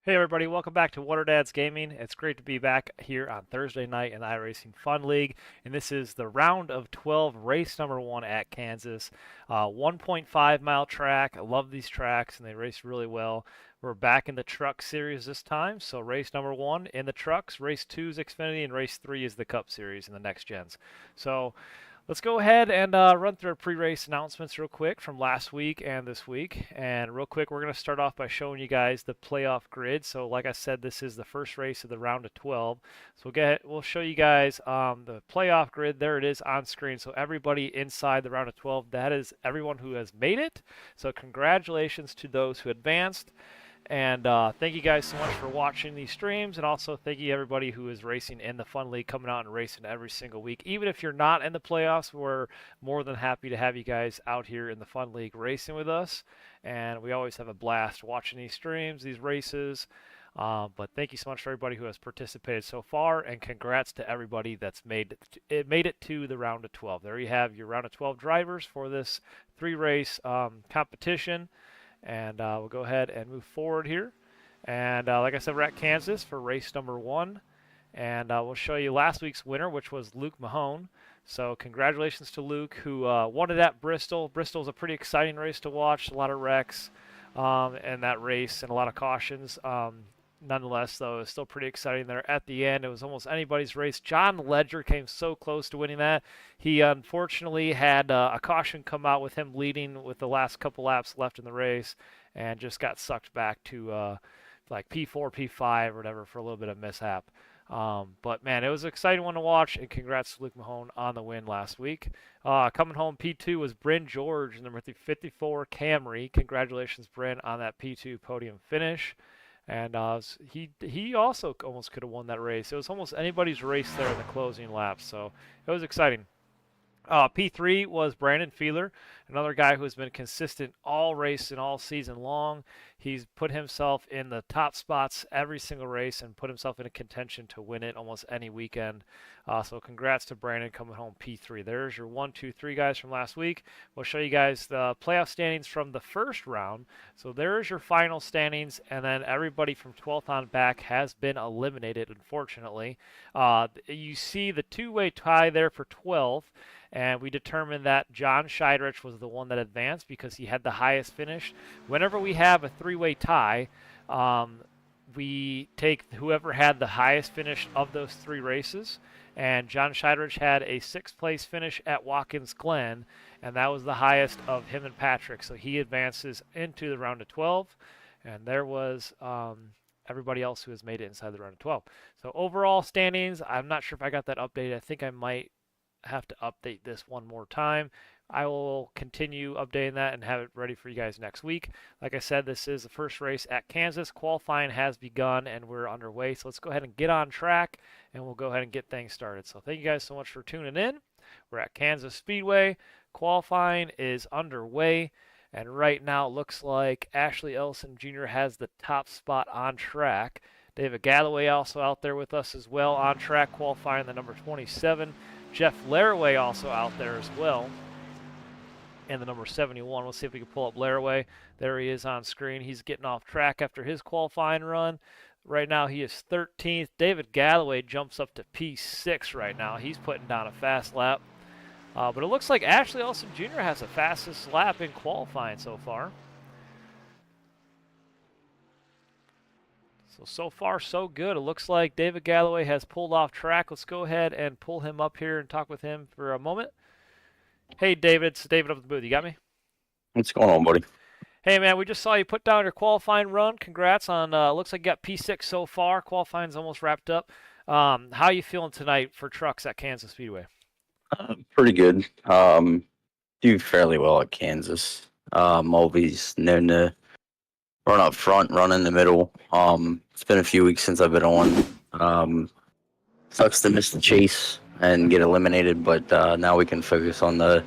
Hey everybody, welcome back to Water Dads Gaming. It's great to be back here on Thursday night in the iRacing Fun League, and this is the round of 12, race number 1 at Kansas. 1.5 mile track. I love these tracks, and they race really well. We're back in the truck series this time, so race number 1 in the trucks, race 2 is Xfinity, and race 3 is the Cup series in the next gens. So let's go ahead and run through our pre-race announcements real quick from last week and this week. And real quick, we're going to start off by showing you guys the playoff grid. So like I said, this is the first race of the round of 12. So we'll show you guys the playoff grid. There it is on screen. So everybody inside the round of 12, that is everyone who has made it. So congratulations to those who advanced. And thank you guys so much for watching these streams, and also thank you everybody who is racing in the Fun League, coming out and racing every single week. Even if you're not in the playoffs, we're more than happy to have you guys out here in the Fun League racing with us. And we always have a blast watching these streams, these races. But thank you so much for everybody who has participated so far, and congrats to everybody that's made it to the round of 12. There you have your round of 12 drivers for this 3-race competition. And we'll go ahead and move forward here. And like I said, we're at Kansas for race number 1. And we'll show you last week's winner, which was Luke Mahone. So congratulations to Luke, who won it at Bristol. Bristol's a pretty exciting race to watch. A lot of wrecks in that race and a lot of cautions. Nonetheless, though, it was still pretty exciting there at the end. It was almost anybody's race. John Ledger came so close to winning that. He unfortunately had a caution come out with him leading with the last couple laps left in the race, and just got sucked back to like P4, P5, or whatever for a little bit of mishap. But man, it was an exciting one to watch, and congrats to Luke Mahone on the win last week. Coming home P2 was Bryn George, number 54 Camry. Congratulations, Bryn, on that P2 podium finish. And he also almost could have won that race. It was almost anybody's race there in the closing laps, so it was exciting. P3 was Brandon Feeler, another guy who has been consistent all race and all season long. He's put himself in the top spots every single race and put himself in a contention to win it almost any weekend. So congrats to Brandon coming home P3. There's your 1, 2, 3 guys from last week. We'll show you guys the playoff standings from the first round. So there's your final standings, and then everybody from 12th on back has been eliminated, unfortunately. You see the two-way tie there for 12th. And we determined that John Scheidrich was the one that advanced because he had the highest finish. Whenever we have a 3-way tie, we take whoever had the highest finish of those 3 races. And John Scheidrich had a 6th place finish at Watkins Glen, and that was the highest of him and Patrick. So he advances into the round of 12. And there was everybody else who has made it inside the round of 12. So overall standings, I'm not sure if I got that updated. I think I might have to update this one more time. I will continue updating that and have it ready for you guys next week. Like I said, this is the first race at Kansas. Qualifying has begun and we're underway. So let's go ahead and get on track, and we'll go ahead and get things started. So thank you guys so much for tuning in. We're at Kansas Speedway. Qualifying is underway. And right now it looks like Ashley Ellison Jr. has the top spot on track. David Galloway also out there with us as well on track, qualifying the number 27. Jeff Laraway also out there as well, and the number 71. We'll see if we can pull up Laraway. There he is on screen. He's getting off track after his qualifying run. Right now he is 13th. David Galloway jumps up to P6 right now. He's putting down a fast lap. But it looks like Ashley Ellison Jr. has the fastest lap in qualifying so far. So far, so good. It looks like David Galloway has pulled off track. Let's go ahead and pull him up here and talk with him for a moment. Hey, David. It's David up at the booth. You got me? What's going on, buddy? Hey, man, we just saw you put down your qualifying run. Congrats on, looks like you got P6 so far. Qualifying's almost wrapped up. How are you feeling tonight for trucks at Kansas Speedway? Pretty good. Do fairly well at Kansas. Always known to run up front, run in the middle. It's been a few weeks since I've been on. Sucks to miss the chase and get eliminated, but now we can focus on the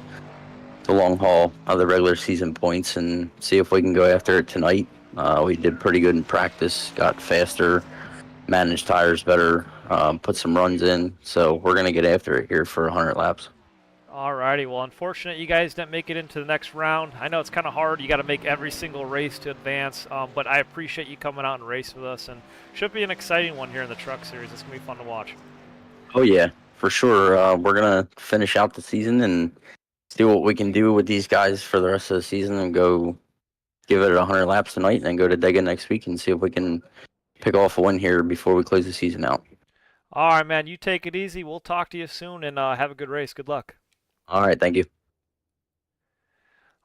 long haul of the regular season points and see if we can go after it tonight. We did pretty good in practice, got faster, managed tires better, put some runs in, so we're going to get after it here for 100 laps. Alrighty, well, unfortunate you guys didn't make it into the next round. I know it's kind of hard. You got to make every single race to advance, but I appreciate you coming out and racing with us, and should be an exciting one here in the Truck Series. It's gonna be fun to watch. Oh yeah, for sure. We're gonna finish out the season and see what we can do with these guys for the rest of the season, and go give it 100 laps tonight, and then go to Dega next week and see if we can pick off a win here before we close the season out. All right, man. You take it easy. We'll talk to you soon, and have a good race. Good luck. All right, thank you.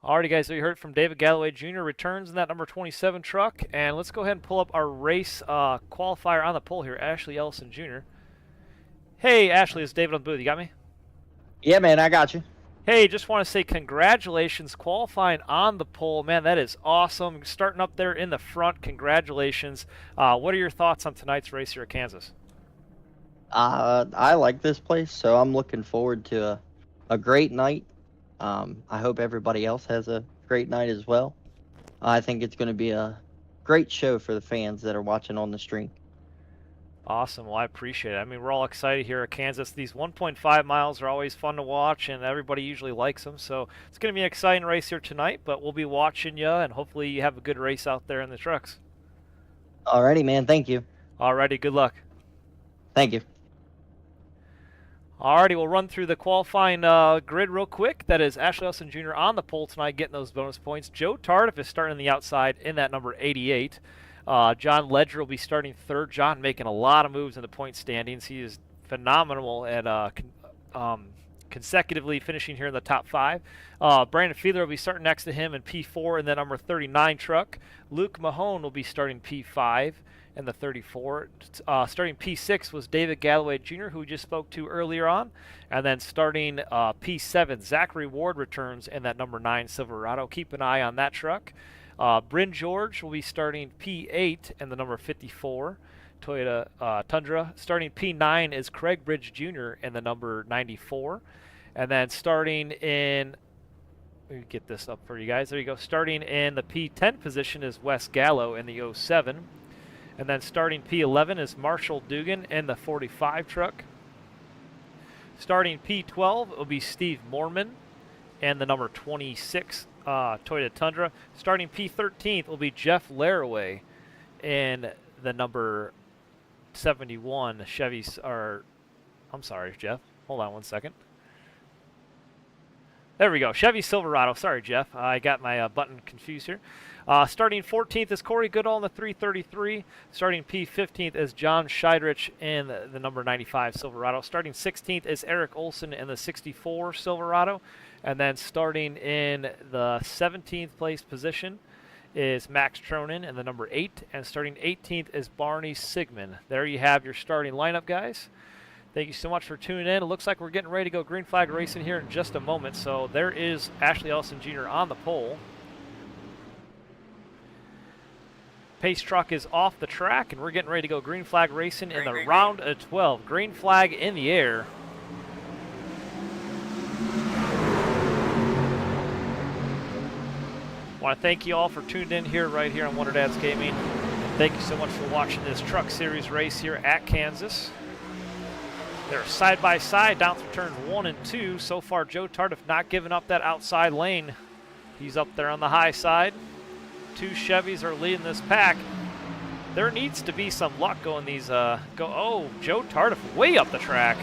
Alrighty, guys, so you heard from David Galloway Jr. returns in that number 27 truck, and let's go ahead and pull up our race qualifier on the pole here, Ashley Ellison Jr. Hey, Ashley, it's David on the booth. You got me? Yeah, man, I got you. Hey, just want to say congratulations qualifying on the pole. Man, that is awesome. Starting up there in the front, congratulations. What are your thoughts on tonight's race here at Kansas? I like this place, so I'm looking forward to a great night. I hope everybody else has a great night as well. I think it's going to be a great show for the fans that are watching on the stream. Awesome. Well, I appreciate it. I mean, we're all excited here at Kansas. These 1.5 miles are always fun to watch, and everybody usually likes them. So it's going to be an exciting race here tonight, but we'll be watching you, and hopefully you have a good race out there in the trucks. Alrighty, man. Thank you. Alrighty, good luck. Thank you. Alrighty, we'll run through the qualifying grid real quick. That is Ashley Ellison Jr. on the pole tonight, getting those bonus points. Joe Tardif is starting on the outside in that number 88. John Ledger will be starting third. John making a lot of moves in the point standings. He is phenomenal at consecutively finishing here in the top 5. Brandon Fiedler will be starting next to him in P4 in the number 39 truck. Luke Mahone will be starting P5 in the 34. Starting P6 was David Galloway Jr., who we just spoke to earlier on. And then starting P7, Zachary Ward returns in that number 9 Silverado. Keep an eye on that truck. Bryn George will be starting P8 in the number 54 Toyota Tundra. Starting P9 is Craig Bridge Jr. in the number 94. And then starting in, let me get this up for you guys. There you go. Starting in the P10 position is Wes Gallo in the 07. And then starting P11 is Marshall Dugan in the 45 truck. Starting P12 will be Steve Morman and the number 26 Toyota Tundra. Starting P13 will be Jeff Laraway in the number 71 Chevy. I'm sorry, Jeff. Hold on one second. There we go. Chevy Silverado. Sorry, Jeff. I got my button confused here. Starting 14th is Corey Goodall in the 333. Starting P15th is John Scheidrich in the number 95 Silverado. Starting 16th is Eric Olson in the 64 Silverado. And then starting in the 17th place position is Max Tronin in the number 8. And starting 18th is Barney Sigmund. There you have your starting lineup, guys. Thank you so much for tuning in. It looks like we're getting ready to go green flag racing here in just a moment. So there is Ashley Ellison Jr. on the pole. Pace truck is off the track, and we're getting ready to go green flag racing in the round of 12. Green flag in the air. I want to thank you all for tuning in here, right here on Wonder Dads Gaming. Thank you so much for watching this Truck Series race here at Kansas. They're side by side down through turns 1 and 2. So far, Joe Tardif not giving up that outside lane. He's up there on the high side. 2 Chevys are leading this pack. There needs to be some luck going these. Oh, Joe Tardif way up the track.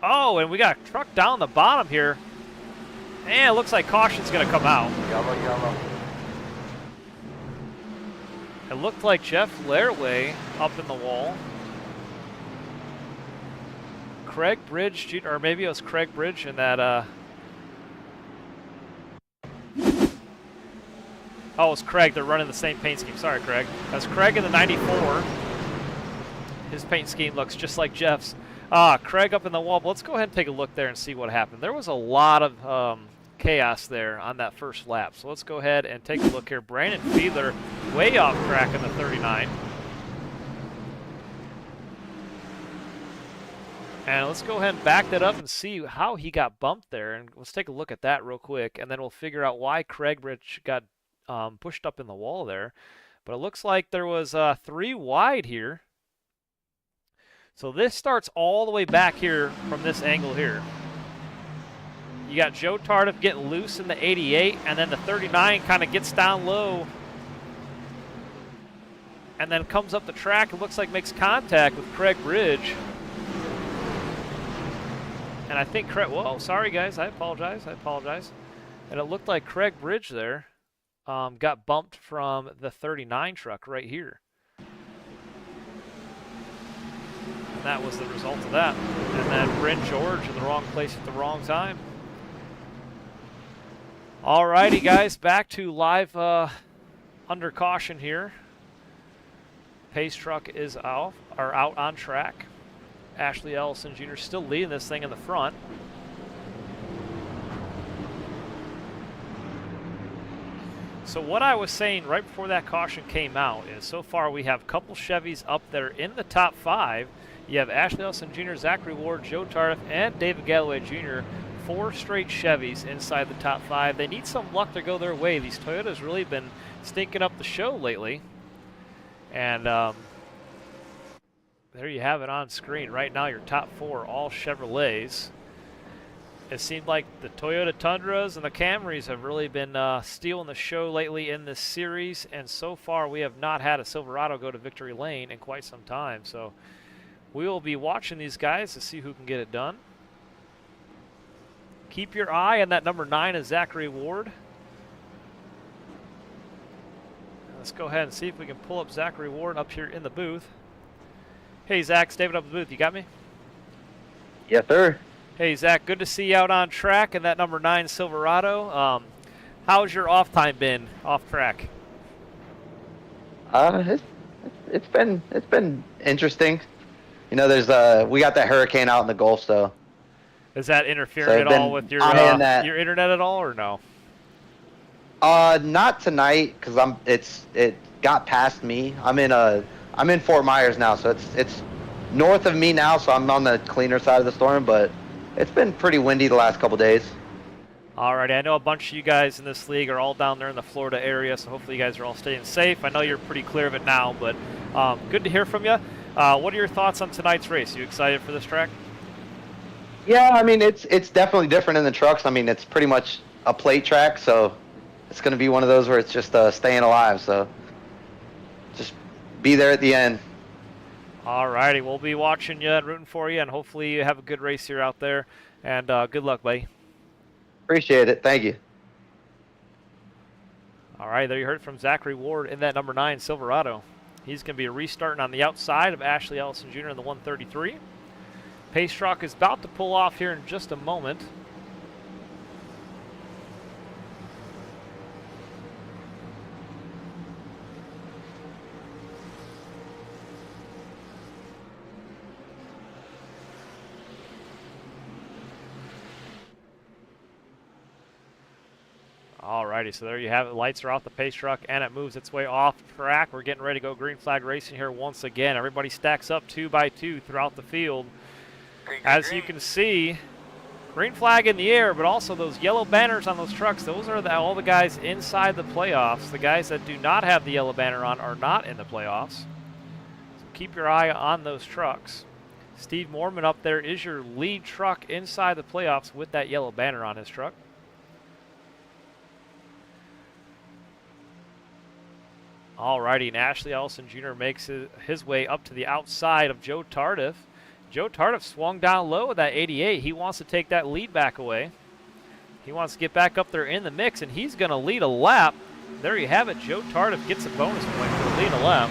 Oh, and we got a truck down the bottom here. And it looks like caution's going to come out. Yellow. It looked like Jeff Laraway up in the wall. Craig Bridge, or maybe it was Craig Bridge in that. Oh, it's Craig. They're running the same paint scheme. Sorry, Craig. That's Craig in the 94. His paint scheme looks just like Jeff's. Craig up in the wall. But let's go ahead and take a look there and see what happened. There was a lot of chaos there on that first lap. So let's go ahead and take a look here. Brandon Fiedler way off track in the 39. And let's go ahead and back that up and see how he got bumped there. And let's take a look at that real quick. And then we'll figure out why Craig Bridge got pushed up in the wall there. But it looks like there was 3 wide here. So this starts all the way back here from this angle here. You got Joe Tardif getting loose in the 88, and then the 39 kind of gets down low and then comes up the track and looks like makes contact with Craig Bridge. And I think Craig, whoa, sorry guys, I apologize. And it looked like Craig Bridge there got bumped from the 39 truck right here. And that was the result of that. And then Bryn George in the wrong place at the wrong time. Alrighty guys, back to live under caution here. Pace truck is out on track. Ashley Ellison Jr. still leading this thing in the front. So what I was saying right before that caution came out is so far we have a couple Chevys up there in the top 5. You have Ashley Ellison Jr., Zachary Ward, Joe Tardif, and David Galloway Jr. 4 straight Chevys inside the top 5. They need some luck to go their way. These Toyotas really been stinking up the show lately. And there you have it on screen. Right now your top 4 all Chevrolets. It seemed like the Toyota Tundras and the Camrys have really been stealing the show lately in this series, and so far we have not had a Silverado go to victory lane in quite some time. So we will be watching these guys to see who can get it done. Keep your eye on that number 9 is Zachary Ward. Let's go ahead and see if we can pull up Zachary Ward up here in the booth. Hey Zach, it's David up in the booth. You got me? Yes, sir. Hey Zach, good to see you out on track in that number 9 Silverado. How's your off time been off track? It's been interesting. You know, there's we got that hurricane out in the Gulf, so. Is that interfering So at all with your internet at all, or no? Not tonight, cause it got past me. I'm in Fort Myers now, so it's north of me now, so I'm on the cleaner side of the storm, but it's been pretty windy the last couple days. Alrighty, I know a bunch of you guys in this league are all down there in the Florida area, so hopefully you guys are all staying safe. I know you're pretty clear of it now, but good to hear from you. What are your thoughts on tonight's race? You excited for this track? Yeah, I mean, it's definitely different in the trucks. I mean, it's pretty much a plate track, so it's going to be one of those where it's just staying alive, so just be there at the end. Alrighty, we'll be watching you and rooting for you, and hopefully you have a good race here out there, and good luck, buddy. Appreciate it. Thank you. All right, there you heard from Zachary Ward in that number 9 Silverado. He's going to be restarting on the outside of Ashley Ellison Jr. in the 133. Pace truck is about to pull off here in just a moment. Alrighty, so there you have it. Lights are off the pace truck, and it moves its way off track. We're getting ready to go green flag racing here once again. Everybody stacks up 2 by 2 throughout the field. As you can see, green flag in the air, but also those yellow banners on those trucks, those are all the guys inside the playoffs. The guys that do not have the yellow banner on are not in the playoffs. So keep your eye on those trucks. Steve Mormon up there is your lead truck inside the playoffs with that yellow banner on his truck. Alrighty, and Ashley Ellison Jr. makes his way up to the outside of Joe Tardif. Joe Tardif swung down low with that 88. He wants to take that lead back away. He wants to get back up there in the mix, and he's going to lead a lap. There you have it. Joe Tardif gets a bonus point for leading a lap.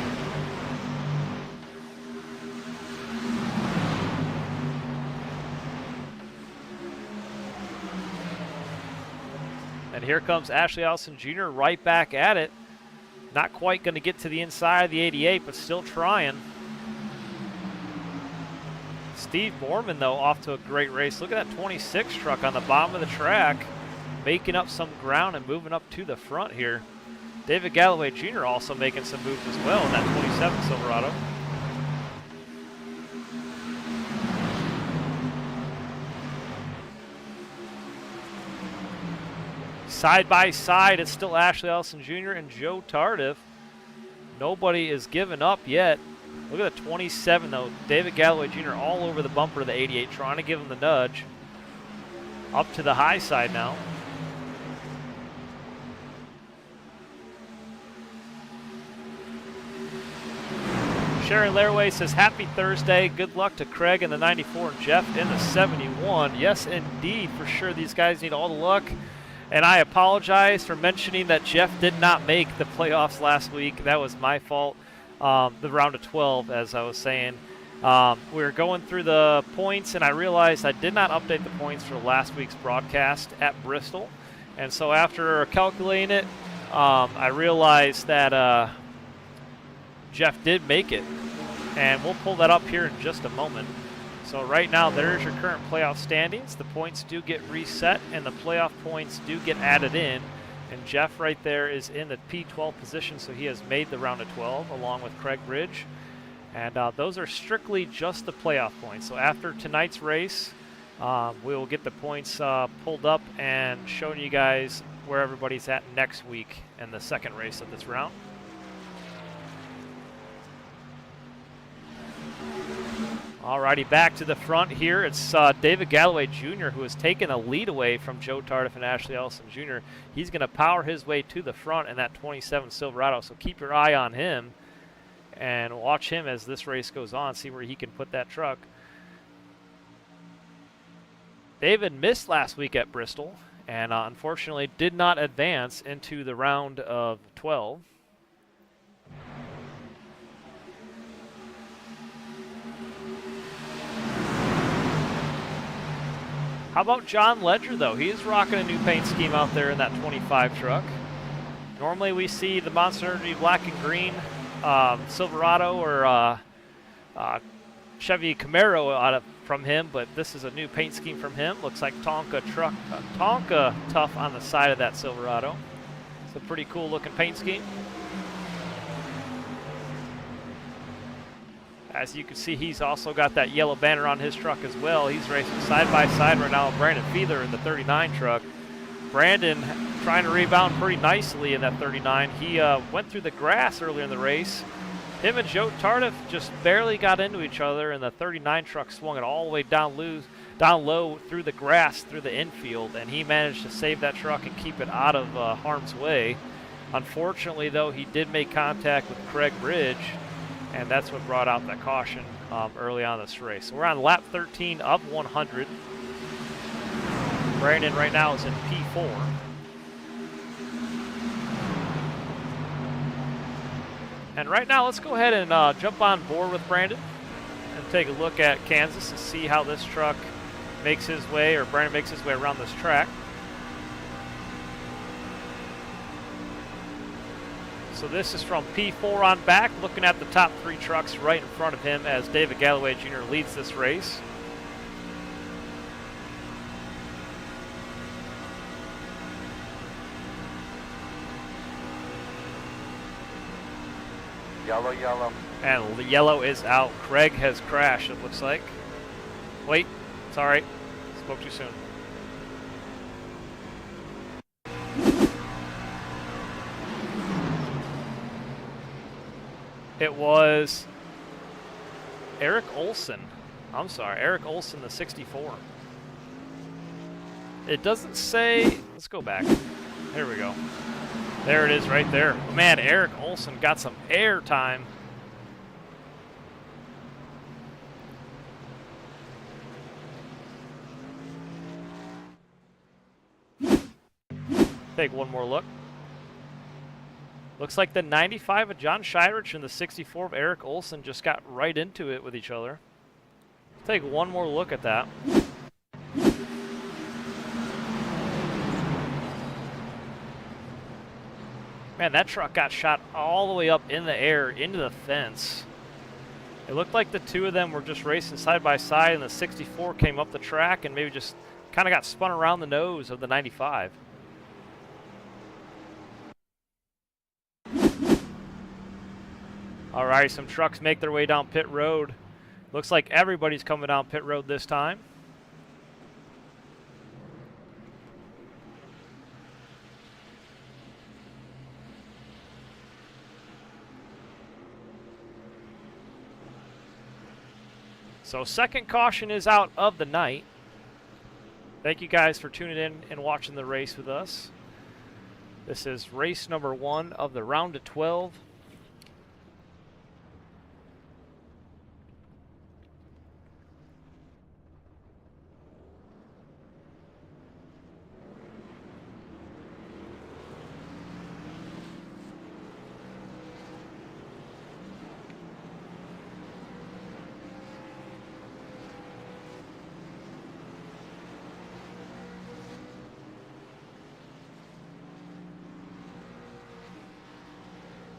And here comes Ashley Ellison Jr. right back at it. Not quite going to get to the inside of the 88, but still trying. Steve Borman, though, off to a great race. Look at that 26 truck on the bottom of the track, making up some ground and moving up to the front here. David Galloway Jr. also making some moves as well in that 27 Silverado. Side by side, it's still Ashley Ellison Jr. and Joe Tardif. Nobody is giving up yet. Look at the 27, though. David Galloway Jr. all over the bumper of the 88, trying to give him the nudge. Up to the high side now. Sharon Laraway says, happy Thursday. Good luck to Craig in the 94 and Jeff in the 71. Yes, indeed, for sure. These guys need all the luck. And I apologize for mentioning that Jeff did not make the playoffs last week. That was my fault. The round of 12, as I was saying. We were going through the points, and I realized I did not update the points for last week's broadcast at Bristol. And so after calculating it, I realized that Jeff did make it. And we'll pull that up here in just a moment. So right now, there's your current playoff standings. The points do get reset, and the playoff points do get added in. And Jeff right there is in the P12 position, so he has made the round of 12 along with Craig Bridge. And those are strictly just the playoff points. So after tonight's race, we will get the points pulled up and showing you guys where everybody's at next week in the second race of this round. Alrighty, back to the front here. It's David Galloway Jr. who has taken a lead away from Joe Tardif and Ashley Ellison Jr. He's going to power his way to the front in that 27 Silverado, so keep your eye on him and watch him as this race goes on, see where he can put that truck. David missed last week at Bristol and unfortunately did not advance into the round of 12. How about John Ledger, though? He is rocking a new paint scheme out there in that 25 truck. Normally we see the Monster Energy black and green Silverado or Chevy Camaro from him, but this is a new paint scheme from him. Looks like Tonka Tough on the side of that Silverado. It's a pretty cool looking paint scheme. As you can see, he's also got that yellow banner on his truck as well. He's racing side by side right now with Brandon Fiedler in the 39 truck. Brandon trying to rebound pretty nicely in that 39. He went through the grass earlier in the race. Him and Joe Tardif just barely got into each other, and the 39 truck swung it all the way down low through the grass, through the infield, and he managed to save that truck and keep it out of harm's way. Unfortunately, though, he did make contact with Craig Bridge, and that's what brought out that caution early on this race. So we're on lap 13 of 100. Brandon right now is in P4. And right now, let's go ahead and jump on board with Brandon and take a look at Kansas and see how this truck makes his way, or Brandon makes his way around this track. So this is from P4 on back, looking at the top three trucks right in front of him as David Galloway Jr. leads this race. Yellow, yellow. And the yellow is out. Craig has crashed, it looks like. Wait, it's all right. Spoke too soon. It was Eric Olson. I'm sorry, Eric Olson, the 64. It doesn't say, let's go back. There we go. There it is right there. Man, Eric Olson got some air time. Take one more look. Looks like the 95 of John Shirich and the 64 of Eric Olson just got right into it with each other. Take one more look at that. Man, that truck got shot all the way up in the air into the fence. It looked like the two of them were just racing side by side, and the 64 came up the track and maybe just kind of got spun around the nose of the 95. All right, some trucks make their way down pit road. Looks like everybody's coming down pit road this time. So second caution is out of the night. Thank you guys for tuning in and watching the race with us. This is race number 1 of the round of 12.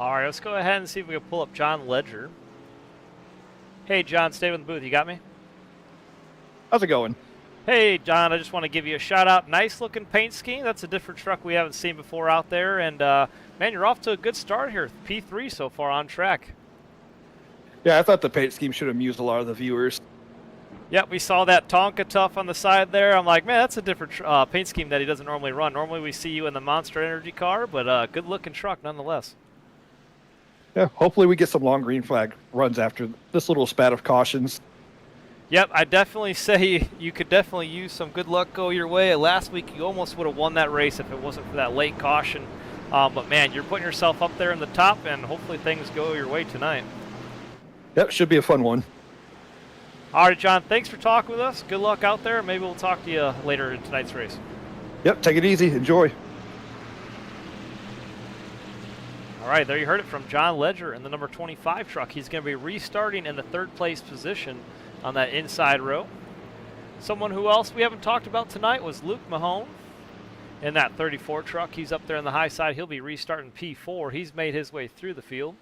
All right, let's go ahead and see if we can pull up John Ledger. Hey, John, stay with the booth. You got me? How's it going? Hey, John, I just want to give you a shout out. Nice looking paint scheme. That's a different truck we haven't seen before out there. And, man, you're off to a good start here. P3 so far on track. Yeah, I thought the paint scheme should have amused a lot of the viewers. Yep, we saw that Tonka Tough on the side there. I'm like, man, that's a different paint scheme that he doesn't normally run. Normally we see you in the Monster Energy car, but good looking truck nonetheless. Yeah, hopefully we get some long green flag runs after this little spat of cautions. Yep, I definitely say you could definitely use some good luck go your way. Last week you almost would have won that race if it wasn't for that late caution. But man, you're putting yourself up there in the top, and hopefully things go your way tonight. Yep, should be a fun one. All right, John, thanks for talking with us. Good luck out there. Maybe we'll talk to you later in tonight's race. Yep, take it easy. Enjoy. All right, there you heard it from John Ledger in the number 25 truck. He's going to be restarting in the third place position on that inside row. Someone who else we haven't talked about tonight was Luke Mahone in that 34 truck. He's up there on the high side. He'll be restarting P4. He's made his way through the field.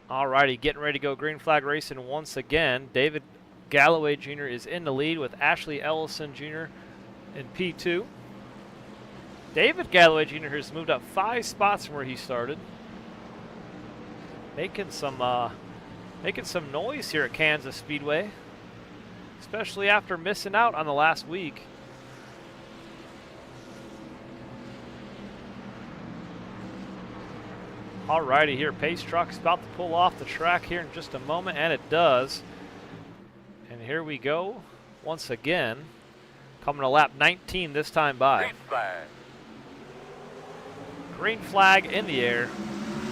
All righty, getting ready to go green flag racing once again. David Galloway Jr. is in the lead with Ashley Ellison Jr. in P2. David Galloway Jr. has moved up 5 spots from where he started. Making some noise here at Kansas Speedway, especially after missing out on the last week. Alrighty, here Pace Truck's about to pull off the track here in just a moment, and it does. And here we go once again, coming to lap 19 this time by. Green flag. Green flag in the air.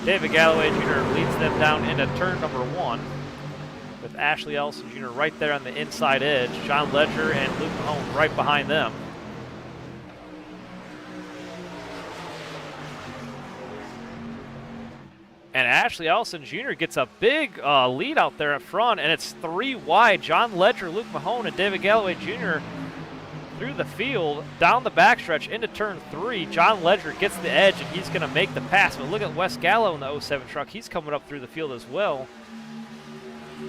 David Galloway Jr. leads them down into turn number 1 with Ashley Ellison Jr. right there on the inside edge. John Ledger and Luke Mahone right behind them. And Ashley Ellison Jr. gets a big lead out there at front, and it's 3 wide. John Ledger, Luke Mahone, and David Galloway Jr. through the field, down the backstretch into turn 3. John Ledger gets the edge, and he's going to make the pass. But look at Wes Gallo in the 07 truck. He's coming up through the field as well.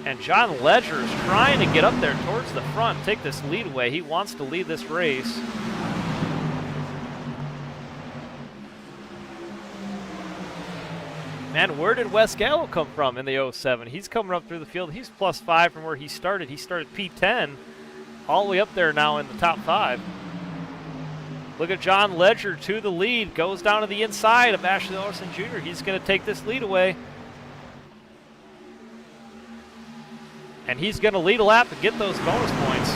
And John Ledger is trying to get up there towards the front and take this lead away. He wants to lead this race. Man, where did Wes Gallo come from in the 07? He's coming up through the field. He's +5 from where he started. He started P10. All the way up there now in the top 5. Look at John Ledger to the lead. Goes down to the inside of Ashley Ellison Jr. He's going to take this lead away. And he's going to lead a lap and get those bonus points.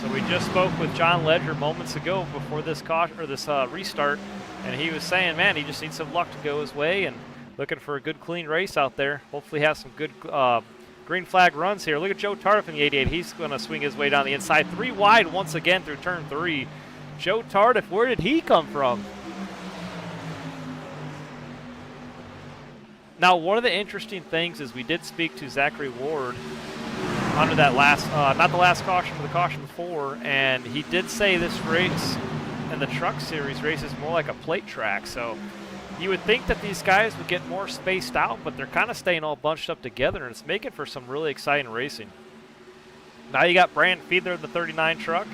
So we just spoke with John Ledger moments ago before this restart. And he was saying, man, he just needs some luck to go his way and looking for a good, clean race out there. Hopefully have some good green flag runs here. Look at Joe Tardif in the 88. He's going to swing his way down the inside. 3 wide once again through turn 3. Joe Tardif, where did he come from? Now, one of the interesting things is we did speak to Zachary Ward under that last, not the last caution, but the caution before, and he did say this race and the Truck Series race is more like a plate track. So you would think that these guys would get more spaced out, but they're kind of staying all bunched up together, and it's making for some really exciting racing. Now you got Brandon Fiedler in the 39 truck.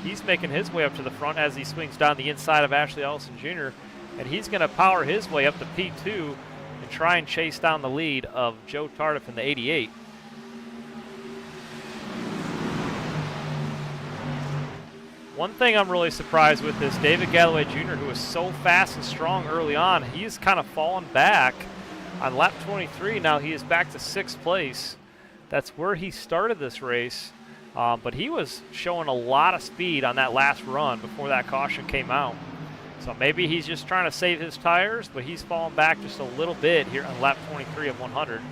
He's making his way up to the front as he swings down the inside of Ashley Ellison Jr., and he's going to power his way up to P2 and try and chase down the lead of Joe Tardif in the 88. One thing I'm really surprised with is David Galloway Jr., who was so fast and strong early on. He's kind of fallen back on lap 23. Now he is back to 6th place. That's where he started this race. But he was showing a lot of speed on that last run before that caution came out. So maybe he's just trying to save his tires, but he's fallen back just a little bit here on lap 23 of 100.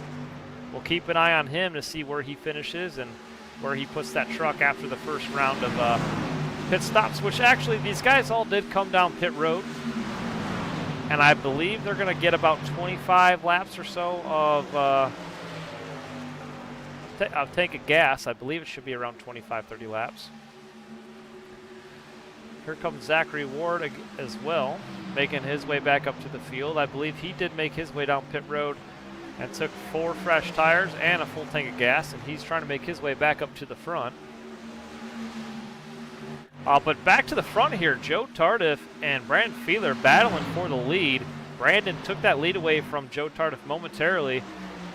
We'll keep an eye on him to see where he finishes and where he puts that truck after the first round of pit stops, which actually these guys all did come down pit road. And I believe they're going to get about 25 laps or so of tank of gas. I believe it should be around 25, 30 laps. Here comes Zachary Ward as well, making his way back up to the field. I believe he did make his way down pit road and took 4 fresh tires and a full tank of gas, and he's trying to make his way back up to the front. But back to the front here, Joe Tardif and Brandon Fiedler battling for the lead. Brandon took that lead away from Joe Tardif momentarily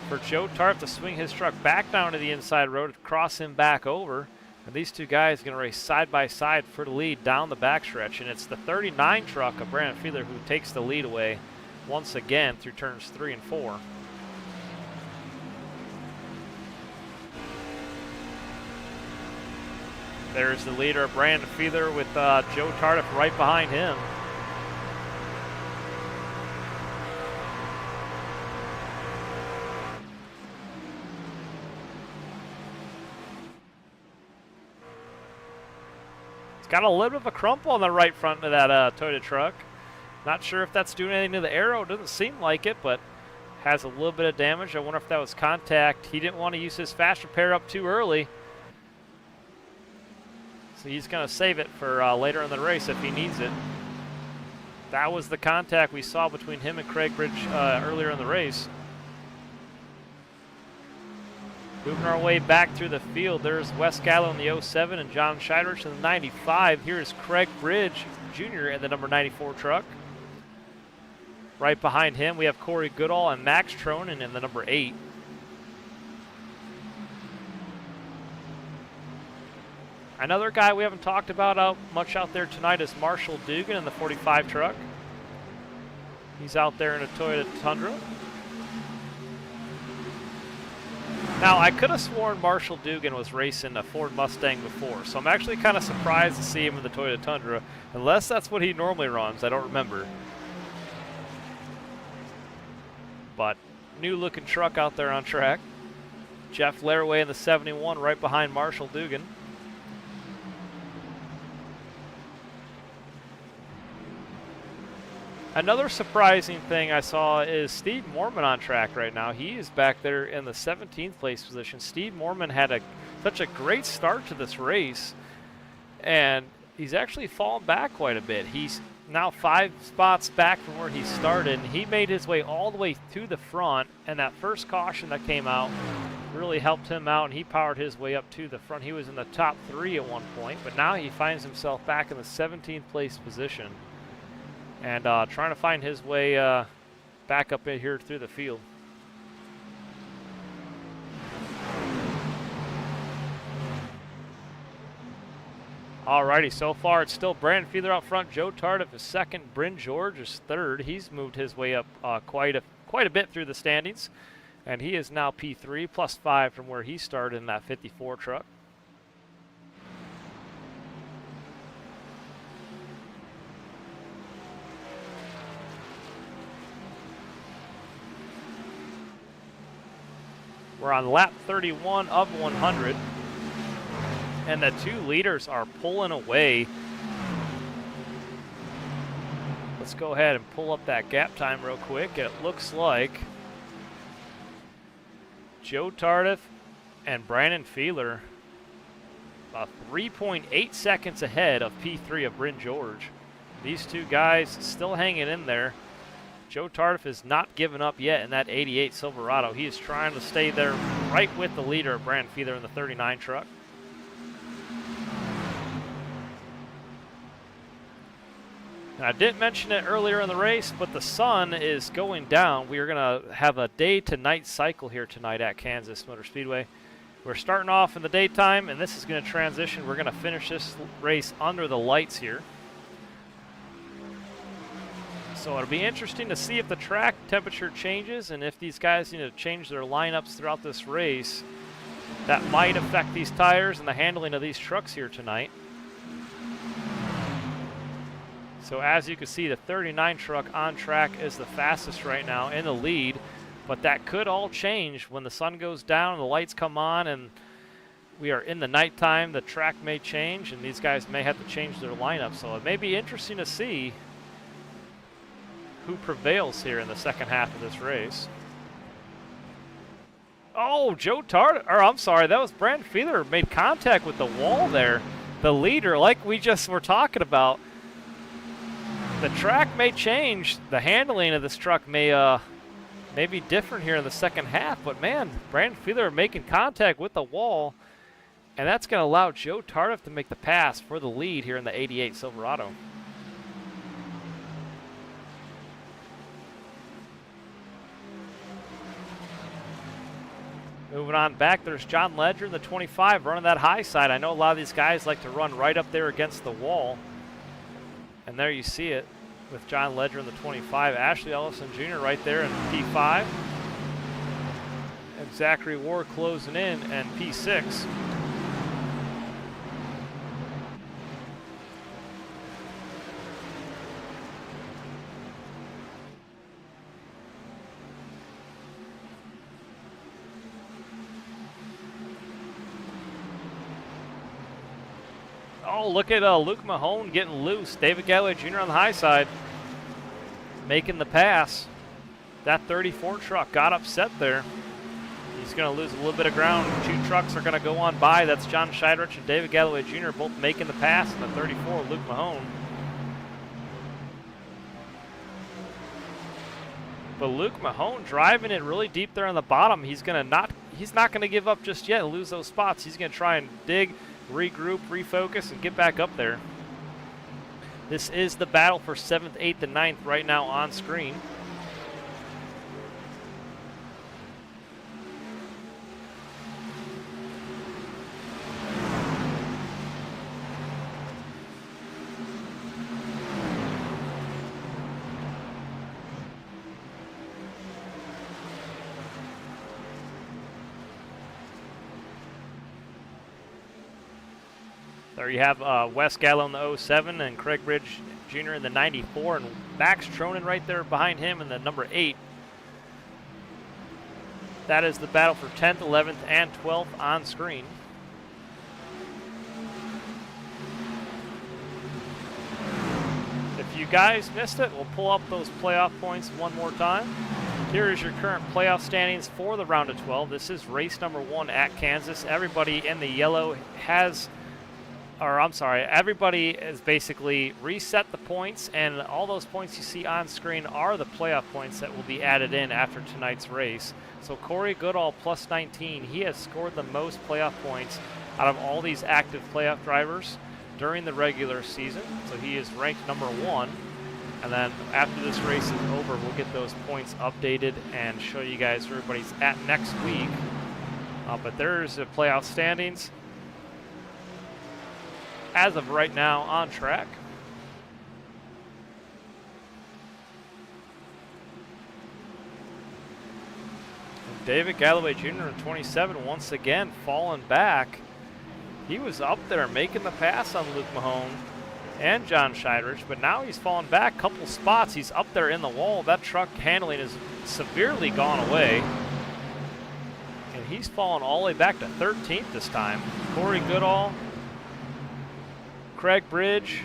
for Joe Tardif to swing his truck back down to the inside road, cross him back over. And these two guys are going to race side by side for the lead down the backstretch. And it's the 39 truck of Brandon Fiedler who takes the lead away once again through turns 3 and 4. There's the leader, Brandon Fiedler, with Joe Tardif right behind him. It's got a little bit of a crumple on the right front of that Toyota truck. Not sure if that's doing anything to the aero. Doesn't seem like it, but has a little bit of damage. I wonder if that was contact. He didn't want to use his fast repair up too early. So he's going to save it for later in the race if he needs it. That was the contact we saw between him and Craig Bridge earlier in the race. Moving our way back through the field, there's Wes Gallo in the 07 and John Scheidrich in the 95. Here's Craig Bridge Jr. in the number 94 truck. Right behind him, we have Corey Goodall and Max Tronin in the number 8. Another guy we haven't talked about much out there tonight is Marshall Dugan in the 45 truck. He's out there in a Toyota Tundra. Now, I could have sworn Marshall Dugan was racing a Ford Mustang before, so I'm actually kind of surprised to see him in the Toyota Tundra, unless that's what he normally runs. I don't remember. But new looking truck out there on track. Jeff Laraway in the 71 right behind Marshall Dugan. Another surprising thing I saw is Steve Mormon on track right now. He is back there in the 17th place position. Steve Mormon had such a great start to this race, and he's actually fallen back quite a bit. He's now 5 spots back from where he started, and he made his way all the way to the front, and that first caution that came out really helped him out, and he powered his way up to the front. He was in the top 3 at one point, but now he finds himself back in the 17th place position. And trying to find his way back up in here through the field. Alrighty, so far it's still Brandon Fiedler out front. Joe Tardif is second. Bryn George is third. He's moved his way up quite a bit through the standings. And he is now P3 plus 5 from where he started in that 54 truck. We're on lap 31 of 100, and the 2 leaders are pulling away. Let's go ahead and pull up that gap time real quick. It looks like Joe Tardif and Brandon Fiedler 3.8 seconds ahead of P3 of Bryn George. These 2 guys still hanging in there. Joe Tardif is not giving up yet in that 88 Silverado. He is trying to stay there right with the leader of Brandon Fiedler in the 39 truck. And I didn't mention it earlier in the race, but the sun is going down. We are going to have a day to night cycle here tonight at Kansas Motor Speedway. We're starting off in the daytime, and this is going to transition. We're going to finish this race under the lights here. So it'll be interesting to see if the track temperature changes and if these guys need to change their lineups throughout this race. That might affect these tires and the handling of these trucks here tonight. So as you can see, the 39 truck on track is the fastest right now in the lead, but that could all change when the sun goes down and the lights come on and we are in the nighttime. The track may change and these guys may have to change their lineup. So it may be interesting to see who prevails here in the second half of this race. Oh, Joe Tart, or I'm sorry, that was Brandon Fiedler made contact with the wall there. The leader, like we just were talking about. The track may change. The handling of this truck may be different here in the second half, but man, Brandon Fiedler making contact with the wall, and that's going to allow Joe Tardif to make the pass for the lead here in the 88 Silverado. Moving on back, there's John Ledger in the 25 running that high side. I know a lot of these guys like to run right up there against the wall. And there you see it with John Ledger in the 25. Ashley Ellison Jr. right there in P5. And Zachary Ward closing in P6. Oh, look at Luke Mahone getting loose. David Galloway Jr. on the high side, making the pass. That 34 truck got upset there. He's going to lose a little bit of ground. Two trucks are going to go on by. That's John Scheidrich and David Galloway Jr. both making the pass in the 34, Luke Mahone. But Luke Mahone driving it really deep there on the bottom. He's not going to give up just yet and lose those spots. He's going to try and dig, regroup, refocus, and get back up there. This is the battle for 7th, 8th, and 9th right now on screen. There you have Wes Gallo in the 07 and Craig Bridge Jr. in the 94, and Max Tronin right there behind him in the number 8. That is the battle for 10th, 11th, and 12th on screen. If you guys missed it, we'll pull up those playoff points one more time. Here is your current playoff standings for the round of 12. This is race number 1 at Kansas. Everybody in the yellow everybody has basically reset the points, and all those points you see on screen are the playoff points that will be added in after tonight's race. So Corey Goodall plus 19, he has scored the most playoff points out of all these active playoff drivers during the regular season. So he is ranked number 1. And then after this race is over, we'll get those points updated and show you guys where everybody's at next week. But there's the playoff standings. As of right now, on track. And David Galloway Jr. in 27 once again falling back. He was up there making the pass on Luke Mahone and John Scheidrich, but now he's fallen back a couple spots. He's up there in the wall. That truck handling is severely gone away. And he's fallen all the way back to 13th this time. Corey Goodall, Craig Bridge,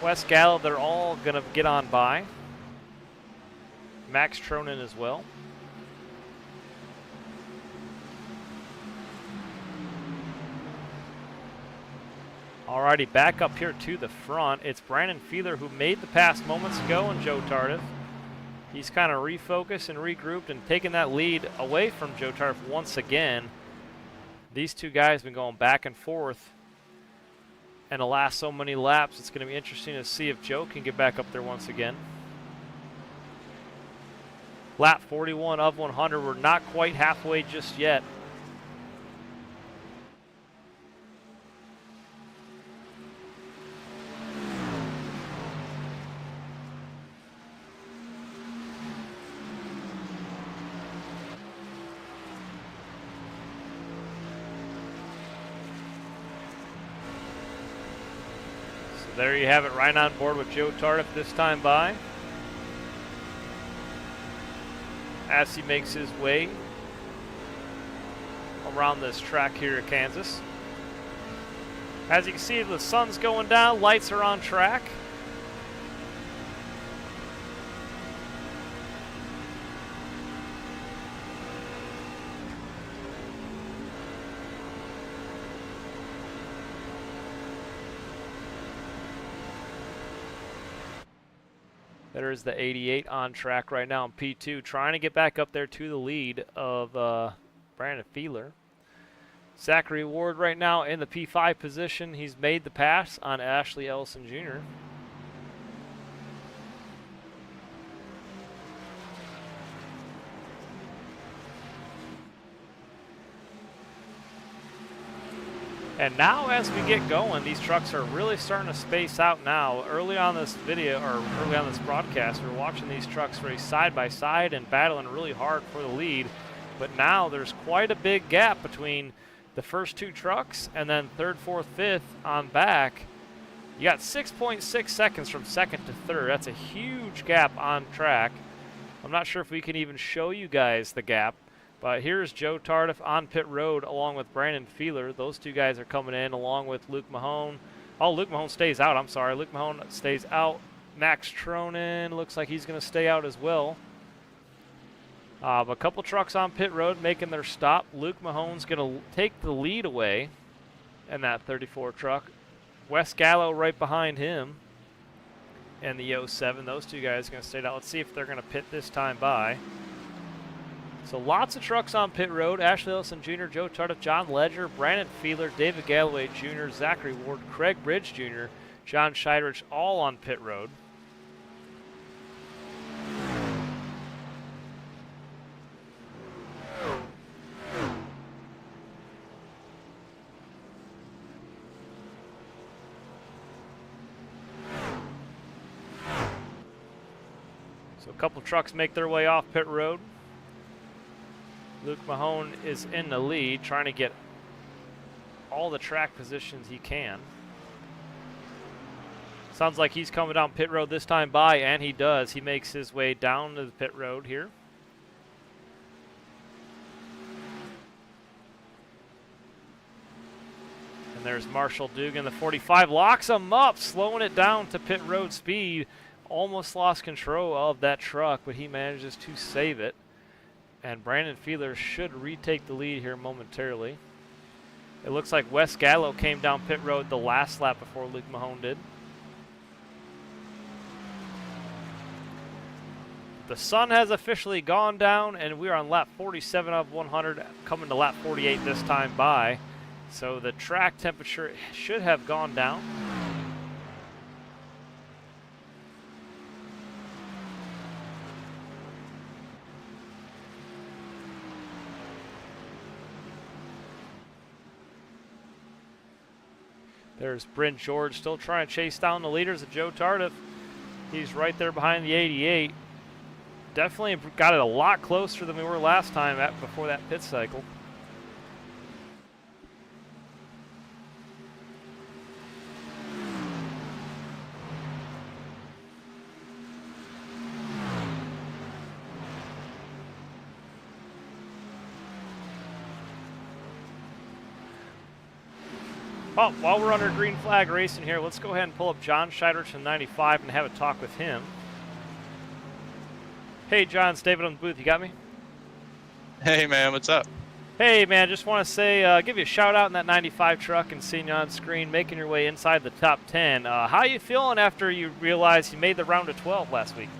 Wes Gallo, they're all going to get on by. Max Tronin as well. Alrighty, back up here to the front. It's Brandon Fiedler who made the pass moments ago, and Joe Tardif. He's kind of refocused and regrouped and taken that lead away from Joe Tardif once again. These two guys have been going back and forth in the last so many laps. It's going to be interesting to see if Joe can get back up there once again. Lap 41 of 100. We're not quite halfway just yet. So there you have it, right on board with Joe Tardif this time by, as he makes his way around this track here at Kansas. As you can see, the sun's going down, lights are on track. There's the 88 on track right now in P2, trying to get back up there to the lead of Brandon Feeler. Zachary Ward right now in the P5 position. He's made the pass on Ashley Ellison Jr. And now as we get going, these trucks are really starting to space out now. Early on this video, or early on this broadcast, we're watching these trucks race side by side and battling really hard for the lead. But now there's quite a big gap between the first two trucks and then third, fourth, fifth on back. You got 6.6 seconds from second to third. That's a huge gap on track. I'm not sure if we can even show you guys the gap. But here's Joe Tardif on pit road along with Brandon Feeler. Those two guys are coming in along with Luke Mahone. Oh, Luke Mahone stays out. I'm sorry. Luke Mahone stays out. Max Tronin looks like he's going to stay out as well. A couple trucks on pit road making their stop. Luke Mahone's going to take the lead away in that 34 truck. Wes Gallo right behind him and the 07. Those two guys are going to stay out. Let's see if they're going to pit this time by. So lots of trucks on pit road. Ashley Ellison Jr., Joe Tardif, John Ledger, Brandon Feeler, David Galloway Jr., Zachary Ward, Craig Bridge Jr., John Scheidrich, all on pit road. So a couple trucks make their way off pit road. Luke Mahone is in the lead, trying to get all the track positions he can. Sounds like he's coming down pit road this time by, and he does. He makes his way down to the pit road here. And there's Marshall Dugan. The 45 locks him up, slowing it down to pit road speed. Almost lost control of that truck, but he manages to save it. And Brandon Feeler should retake the lead here momentarily. It looks like Wes Gallo came down pit road the last lap before Luke Mahone did. The sun has officially gone down, and we are on lap 47 of 100, coming to lap 48 this time by. So the track temperature should have gone down. There's Bryn George still trying to chase down the leaders of Joe Tardif. He's right there behind the 88. Definitely got it a lot closer than we were last time before that pit cycle. Oh, while we're under green flag racing here, let's go ahead and pull up John Scheidrich in 95 and have a talk with him. Hey, John, it's David on the booth. You got me? Hey, man, what's up? Hey, man, just want to say, give you a shout out in that 95 truck and seeing you on screen, making your way inside the top 10. How you feeling after you realized you made the round of 12 last week?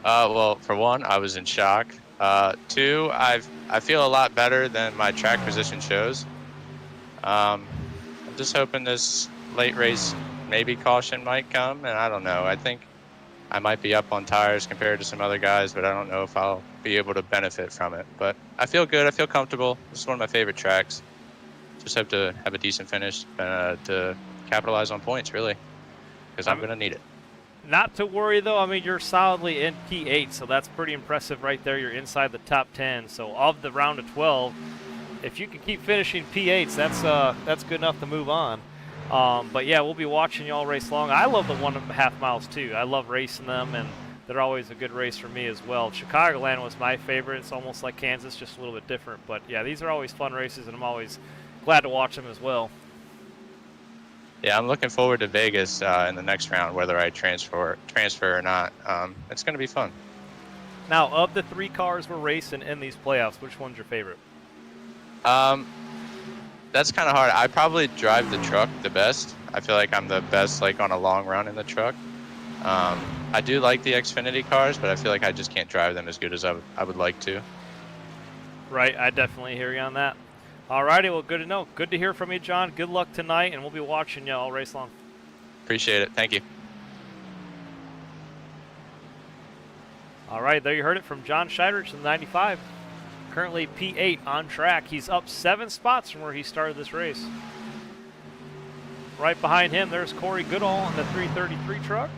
Well, for one, I was in shock. Two, I feel a lot better than my track position shows. I'm just hoping this late race maybe caution might come, and I don't know. I think I might be up on tires compared to some other guys, but I don't know if I'll be able to benefit from it. But I feel good. I feel comfortable. This is one of my favorite tracks. Just hope to have a decent finish to capitalize on points, really, because I'm going to need it. Not to worry, though. I mean, you're solidly in P8, so that's pretty impressive right there. You're inside the top 10. So of the round of 12, if you can keep finishing P8s, that's good enough to move on. But yeah, we'll be watching y'all race long. I love the 1.5 miles too. I love racing them, and they're always a good race for me as well. Chicagoland was my favorite. It's almost like Kansas, just a little bit different. But yeah, these are always fun races, and I'm always glad to watch them as well. Yeah, I'm looking forward to Vegas in the next round, whether I transfer or not. It's going to be fun. Now, of the 3 cars we're racing in these playoffs, which one's your favorite? That's kind of hard. I probably drive the truck the best. I feel like I'm the best like on a long run in the truck. I do like the Xfinity cars, but I feel like I just can't drive them as good as I would like to. Right, I definitely hear you on that. Alrighty, well, good to know. Good to hear from you, John. Good luck tonight, and we'll be watching you all race long. Appreciate it. Thank you. All right, there you heard it from John Scheidrich in the 95. Currently P8 on track. He's up 7 spots from where he started this race. Right behind him, there's Corey Goodall in the 333 truck.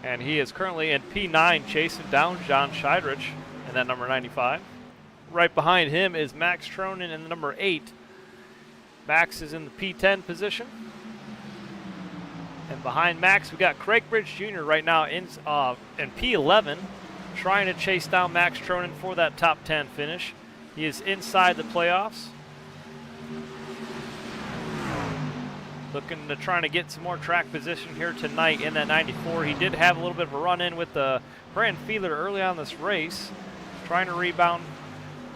And he is currently in P9 chasing down John Scheidrich in that number 95. Right behind him is Max Tronin in the number 8. Max is in the P10 position. And behind Max, we got Craig Bridge Jr. right now in P11, trying to chase down Max Tronin for that top 10 finish. He is inside the playoffs. Looking to trying to get some more track position here tonight in that 94. He did have a little bit of a run-in with Brandon Fiedler early on this race, trying to rebound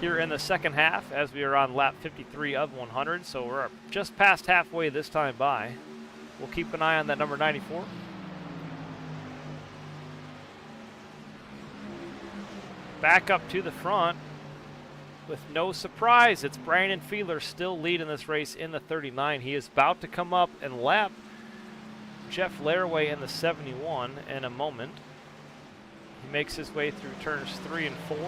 here in the second half as we are on lap 53 of 100. So we're just past halfway this time by. We'll keep an eye on that number 94. Back up to the front with no surprise. It's Brandon Fiedler still leading this race in the 39. He is about to come up and lap Jeff Laraway in the 71 in a moment. He makes his way through turns 3 and 4.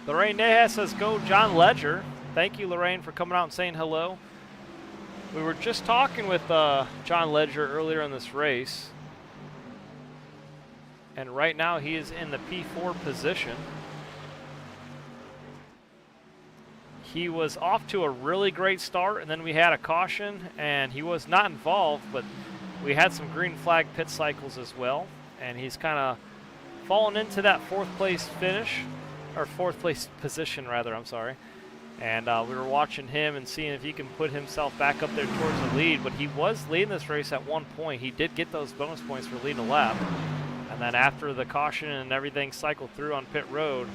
Lorraine Neha says, go John Ledger. Thank you, Lorraine, for coming out and saying hello. We were just talking with John Ledger earlier in this race. And right now he is in the P4 position. He was off to a really great start, and then we had a caution, and he was not involved, but we had some green flag pit cycles as well. And he's kind of fallen into that 4th place finish. Or 4th place position, rather, I'm sorry. And we were watching him and seeing if he can put himself back up there towards the lead. But he was leading this race at one point. He did get those bonus points for leading a lap. And then after the caution and everything cycled through on pit road,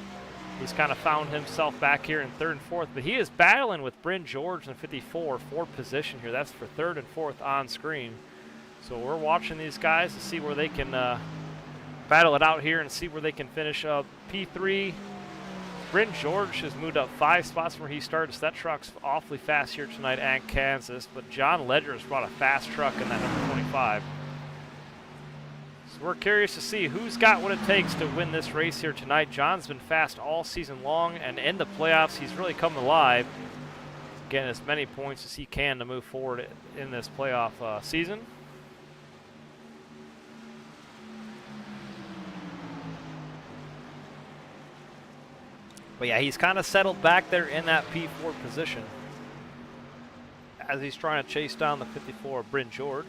he's kind of found himself back here in 3rd and 4th. But he is battling with Bryn George in the 54, 4th position here. That's for 3rd and 4th on screen. So we're watching these guys to see where they can battle it out here and see where they can finish up. P3. Bryn George has moved up 5 spots from where he started, so that truck's awfully fast here tonight at Kansas. But John Ledger has brought a fast truck in that number 25. So we're curious to see who's got what it takes to win this race here tonight. John's been fast all season long, and in the playoffs, he's really come alive, getting as many points as he can to move forward in this playoff season. But yeah, he's kind of settled back there in that P4 position as he's trying to chase down the 54 of Bryn George.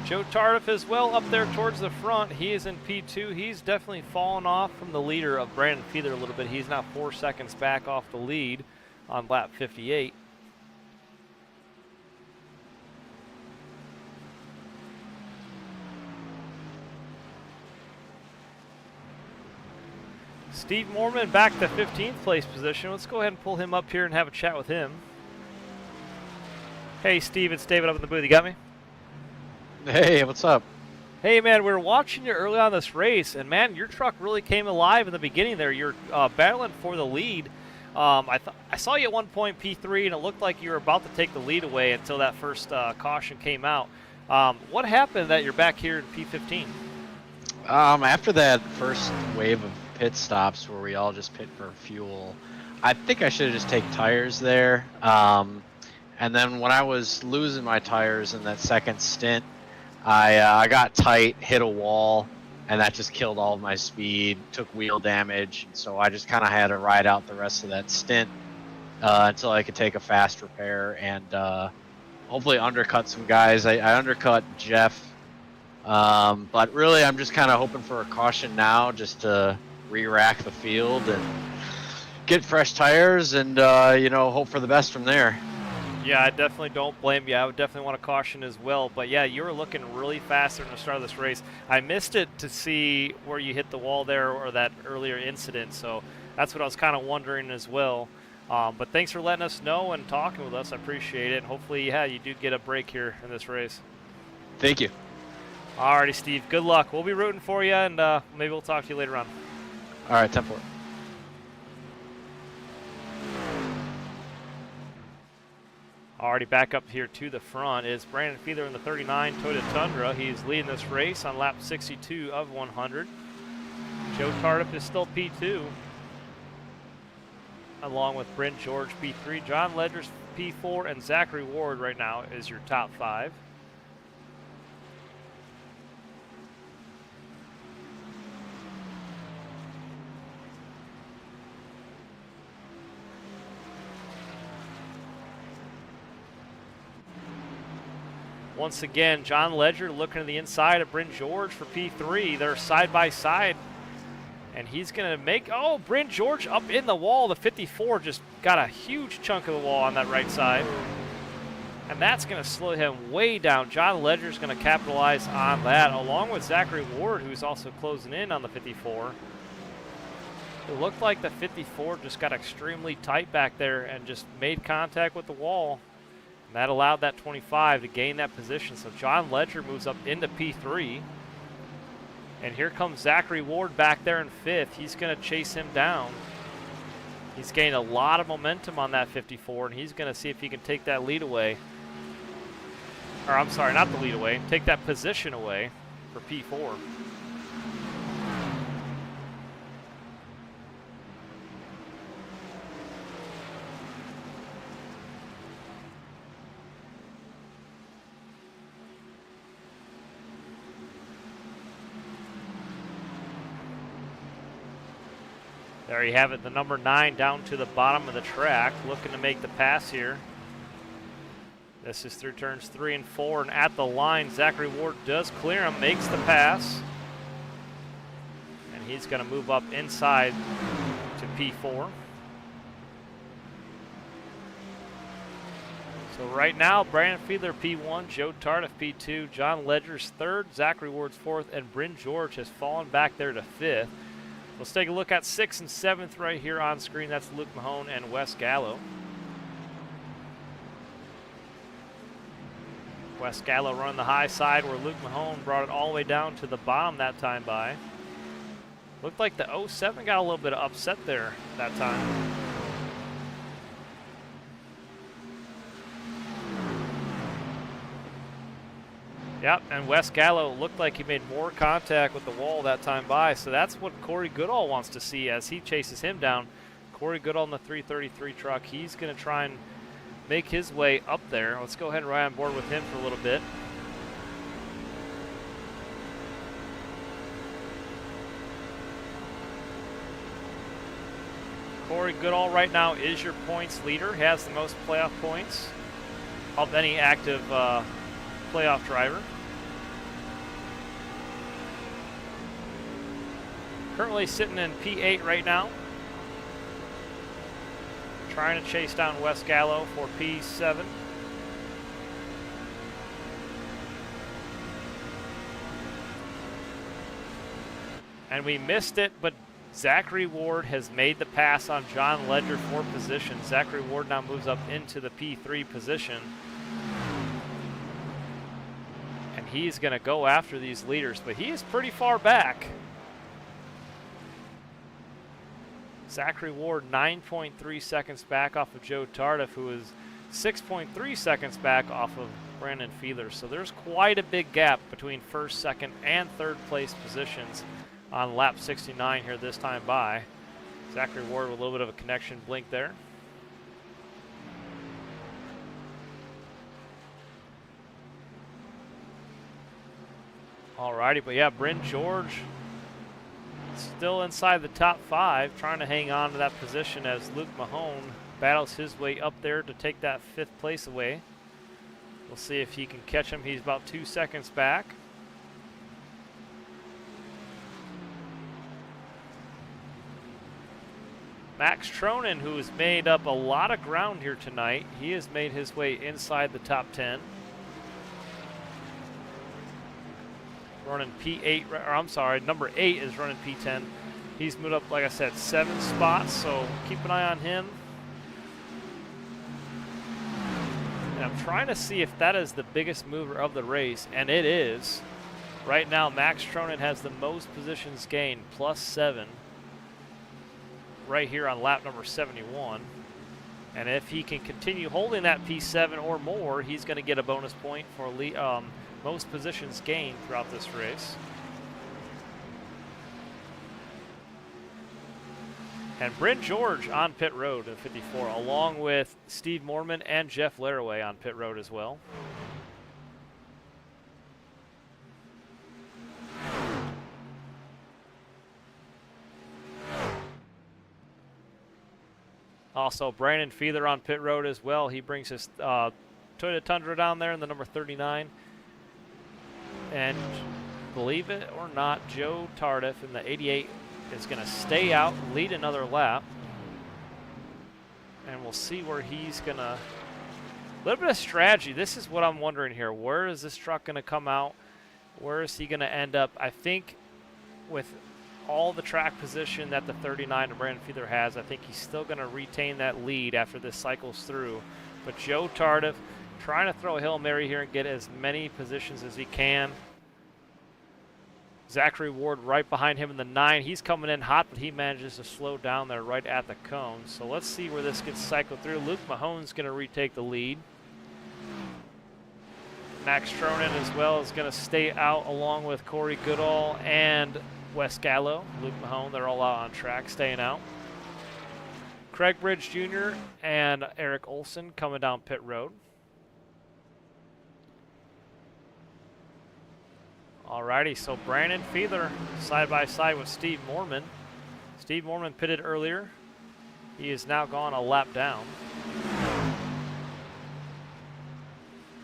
Joe Tardif as well up there towards the front. He is in P2. He's definitely fallen off from the leader of Brandon Fiedler a little bit. He's now 4 seconds back off the lead on lap 58. Steve Mormon back to 15th place position. Let's go ahead and pull him up here and have a chat with him. Hey Steve, it's David up in the booth. You got me? Hey, what's up? Hey man, we were watching you early on this race, and man, your truck really came alive in the beginning there. You're battling for the lead. I saw you at one point P3, and it looked like you were about to take the lead away until that first caution came out. What happened that you're back here in P15? After that first wave of pit stops where we all just pit for fuel, I think I should have just taken tires there. And then when I was losing my tires in that second stint, I got tight, hit a wall, and that just killed all of my speed, took wheel damage. So I just kind of had to ride out the rest of that stint until I could take a fast repair and hopefully undercut some guys. I undercut Jeff, but really I'm just kind of hoping for a caution now just to re-rack the field and get fresh tires and, hope for the best from there. Yeah, I definitely don't blame you. I would definitely want to caution as well. But yeah, you were looking really fast during the start of this race. I missed it to see where you hit the wall there or that earlier incident. So that's what I was kind of wondering as well. But thanks for letting us know and talking with us. I appreciate it. And hopefully, yeah, you do get a break here in this race. Thank you. Alrighty, Steve. Good luck. We'll be rooting for you, and maybe we'll talk to you later on. All right, 10-4. Already back up here to the front is Brandon Fiedler in the 39 Toyota Tundra. He's leading this race on lap 62 of 100. Joe Tardif is still P2, along with Brent George P3. John Ledger's P4, and Zachary Ward right now is your top 5. Once again, John Ledger looking to the inside of Brent George for P3. They're side by side. And he's going to make, oh, Brent George up in the wall. The 54 just got a huge chunk of the wall on that right side. And that's going to slow him way down. John Ledger's going to capitalize on that, along with Zachary Ward, who's also closing in on the 54. It looked like the 54 just got extremely tight back there and just made contact with the wall. And that allowed that 25 to gain that position. So John Ledger moves up into P3. And here comes Zachary Ward back there in 5th. He's going to chase him down. He's gained a lot of momentum on that 54, and he's going to see if he can take that lead away. Or I'm sorry, not the lead away. Take that position away for P4. There you have it, the number 9 down to the bottom of the track, looking to make the pass here. This is through turns 3 and 4, and at the line, Zachary Ward does clear him, makes the pass. And he's going to move up inside to P4. So right now, Brandon Fiedler P1, Joe Tardif P2, John Ledger's 3rd, Zachary Ward's 4th, and Bryn George has fallen back there to 5th. Let's take a look at 6th and 7th right here on screen. That's Luke Mahone and Wes Gallo. Wes Gallo running the high side where Luke Mahone brought it all the way down to the bottom that time by. Looked like the 07 got a little bit of upset there that time. Yep, and Wes Gallo looked like he made more contact with the wall that time by, so that's what Corey Goodall wants to see as he chases him down. Corey Goodall in the 333 truck, he's going to try and make his way up there. Let's go ahead and ride on board with him for a little bit. Corey Goodall right now is your points leader, has the most playoff points of any active playoff driver. Currently sitting in P8 right now. Trying to chase down Wes Gallo for P7. And we missed it, but Zachary Ward has made the pass on John Ledger for position. Zachary Ward now moves up into the P3 position. And he's going to go after these leaders, but he is pretty far back. Zachary Ward 9.3 seconds back off of Joe Tardif, who is 6.3 seconds back off of Brandon Fiedler. So there's quite a big gap between first, second, and third place positions on lap 69 here this time by. Zachary Ward with a little bit of a connection blink there. Alrighty, but yeah, Bryn George still inside the top 5, trying to hang on to that position as Luke Mahone battles his way up there to take that 5th place away. We'll see if he can catch him. He's about 2 seconds back. Max Tronin, who has made up a lot of ground here tonight, he has made his way inside the top 10. Running P8, or I'm sorry, number 8 is running P10. He's moved up, like I said, 7 spots, so keep an eye on him. And I'm trying to see if that is the biggest mover of the race, and it is. Right now, Max Tronin has the most positions gained, +7, right here on lap number 71. And if he can continue holding that P7 or more, he's going to get a bonus point for most positions gained throughout this race. And Bryn George on pit road in 54, along with Steve Mormon and Jeff Laraway on pit road as well. Also, Brandon Fiedler on pit road as well. He brings his Toyota Tundra down there in the number 39. And believe it or not, Joe Tardif in the 88 is going to stay out, lead another lap. And we'll see where he's going to... A little bit of strategy. This is what I'm wondering here. Where is this truck going to come out? Where is he going to end up? I think with all the track position that the 39 of Brandon Fiedler has, I think he's still going to retain that lead after this cycles through. But Joe Tardif trying to throw a Hail Mary here and get as many positions as he can. Zachary Ward right behind him in the 9. He's coming in hot, but he manages to slow down there right at the cone. So let's see where this gets cycled through. Luke Mahone's going to retake the lead. Max Tronin as well is going to stay out along with Corey Goodall and Wes Gallo. Luke Mahone, they're all out on track, staying out. Craig Bridge Jr. and Eric Olson coming down pit road. Alrighty, so Brandon Fiedler side by side with Steve Mormon. Steve Mormon pitted earlier. He is now gone a lap down.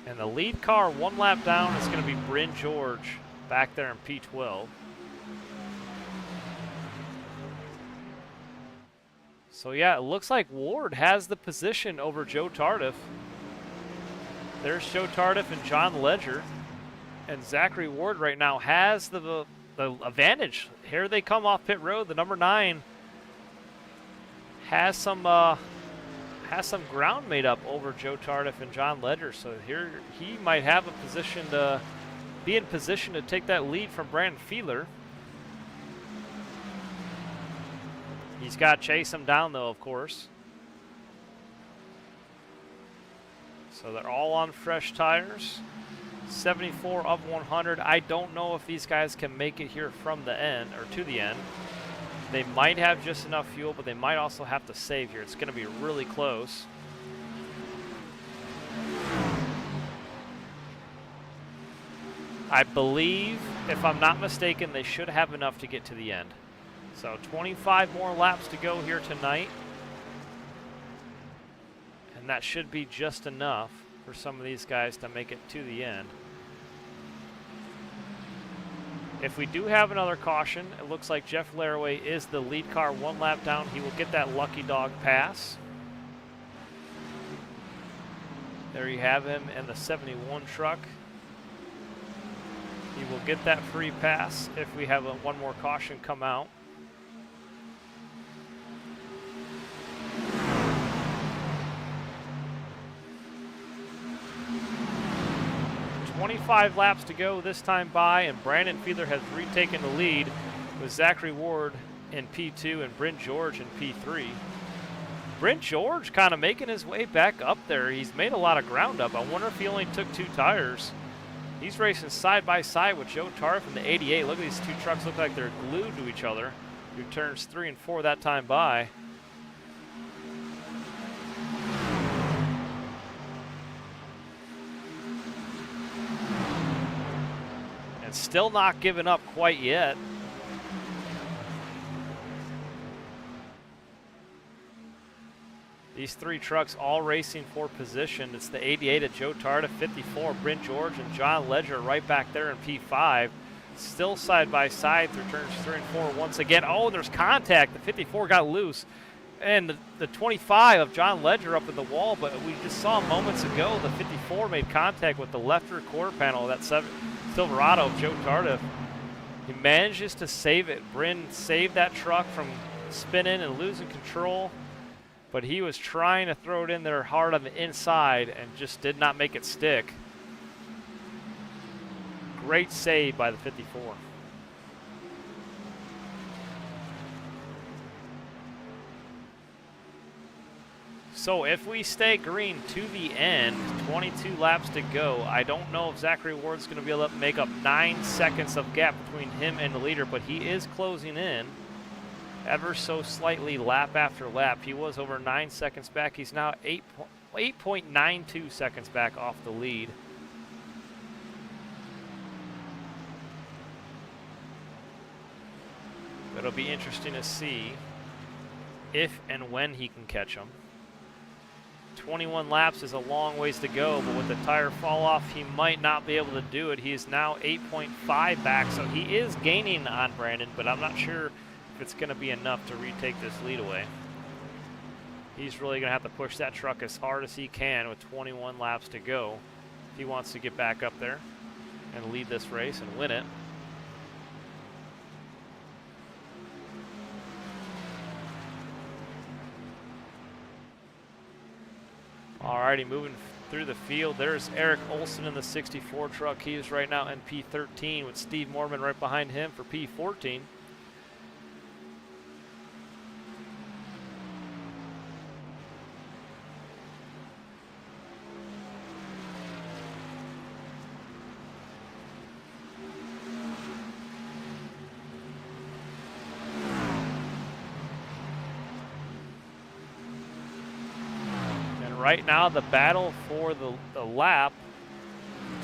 And the lead car 1 lap down is going to be Bryn George back there in P12. So yeah, it looks like Ward has the position over Joe Tardif. There's Joe Tardif and John Ledger. And Zachary Ward right now has the advantage. Here they come off pit road. The number 9 has some ground made up over Joe Tardif and John Ledger. So here he might have a position to be in position to take that lead from Brandon Fiedler. He's got to chase him down though, of course. So they're all on fresh tires. 74 of 100. I don't know if these guys can make it here from the end or to the end. They might have just enough fuel, but they might also have to save here. It's going to be really close. I believe, if I'm not mistaken, they should have enough to get to the end. So 25 more laps to go here tonight. And that should be just enough for some of these guys to make it to the end. If we do have another caution, it looks like Jeff Laraway is the lead car 1 lap down. He will get that lucky dog pass. There you have him in the 71 truck. He will get that free pass if we have one more caution come out. 25 laps to go this time by, and Brandon Fiedler has retaken the lead with Zachary Ward in P2 and Bryn George in P3. Bryn George kind of making his way back up there. He's made a lot of ground up. I wonder if he only took 2 tires. He's racing side by side with Joe Tardif in the 88. Look at these 2 trucks, look like they're glued to each other. Through turns 3 and 4 that time by. and still not giving up quite yet. These three trucks all racing for position. It's the 88 of Joe Tarda, 54, Brent George, and John Ledger right back there in P5. Still side by side through turns 3 and 4 once again. Oh, there's contact. The 54 got loose. And the 25 of John Ledger up in the wall, but we just saw moments ago the 54 made contact with the left rear quarter panel of that Silverado of Joe Tarda. He manages to save it. Bryn saved that truck from spinning and losing control, but he was trying to throw it in there hard on the inside and just did not make it stick. Great save by the 54. So if we stay green to the end, 22 laps to go, I don't know if Zachary Ward's going to be able to make up 9 seconds of gap between him and the leader, but he is closing in ever so slightly lap after lap. He was over 9 seconds back. He's now 8.92 seconds back off the lead. It'll be interesting to see if and when he can catch him. 21 laps is a long ways to go, but with the tire fall off, he might not be able to do it. He is now 8.5 back, so he is gaining on Brandon, but I'm not sure if it's going to be enough to retake this lead away. He's really going to have to push that truck as hard as he can with 21 laps to go if he wants to get back up there and lead this race and win it. Alrighty, moving through the field. There's Eric Olson in the 64 truck. He is right now in P13 with Steve Mormon right behind him for P14. Right now, the battle for the lap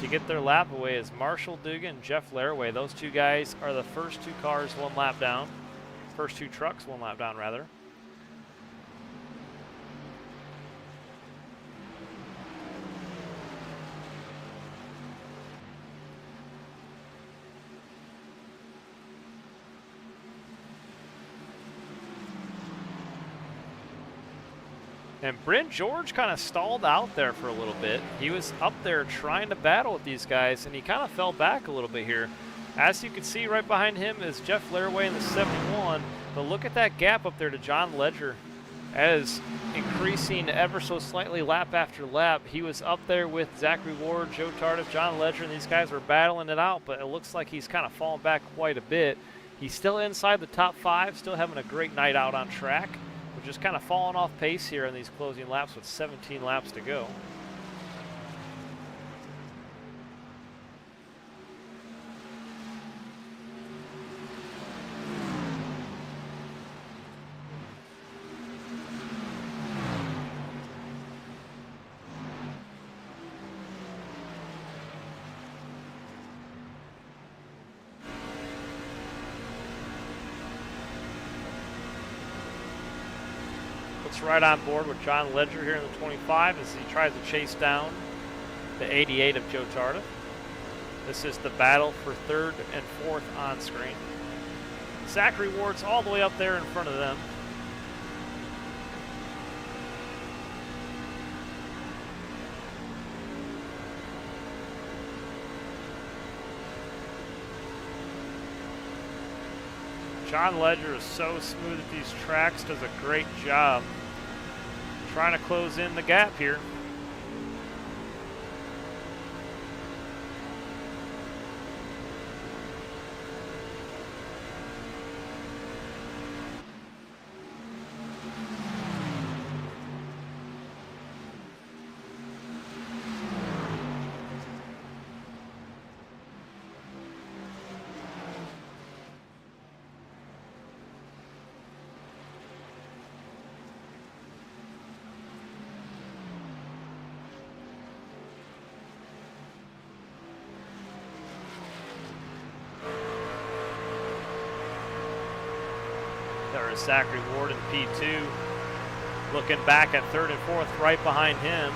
to get their lap away is Marshall Dugan and Jeff Laraway. Those two guys are the first two cars 1 lap down. First two trucks 1 lap down, rather. And Brent George kind of stalled out there for a little bit. He was up there trying to battle with these guys, and he kind of fell back a little bit here. As you can see, right behind him is Jeff Laraway in the 71. But look at that gap up there to John Ledger as increasing ever so slightly lap after lap. He was up there with Zachary Ward, Joe Tardif, John Ledger, and these guys were battling it out, but it looks like he's kind of fallen back quite a bit. He's still inside the top 5, still having a great night out on track. We're just kind of falling off pace here in these closing laps with 17 laps to go. Right on board with John Ledger here in the 25 as he tries to chase down the 88 of Joe Tardif. This is the battle for 3rd and 4th on screen. Zachary Ward's all the way up there in front of them. John Ledger is so smooth at these tracks, does a great job trying to close in the gap here. is Zachary Ward in P2. Looking back at third and fourth right behind him.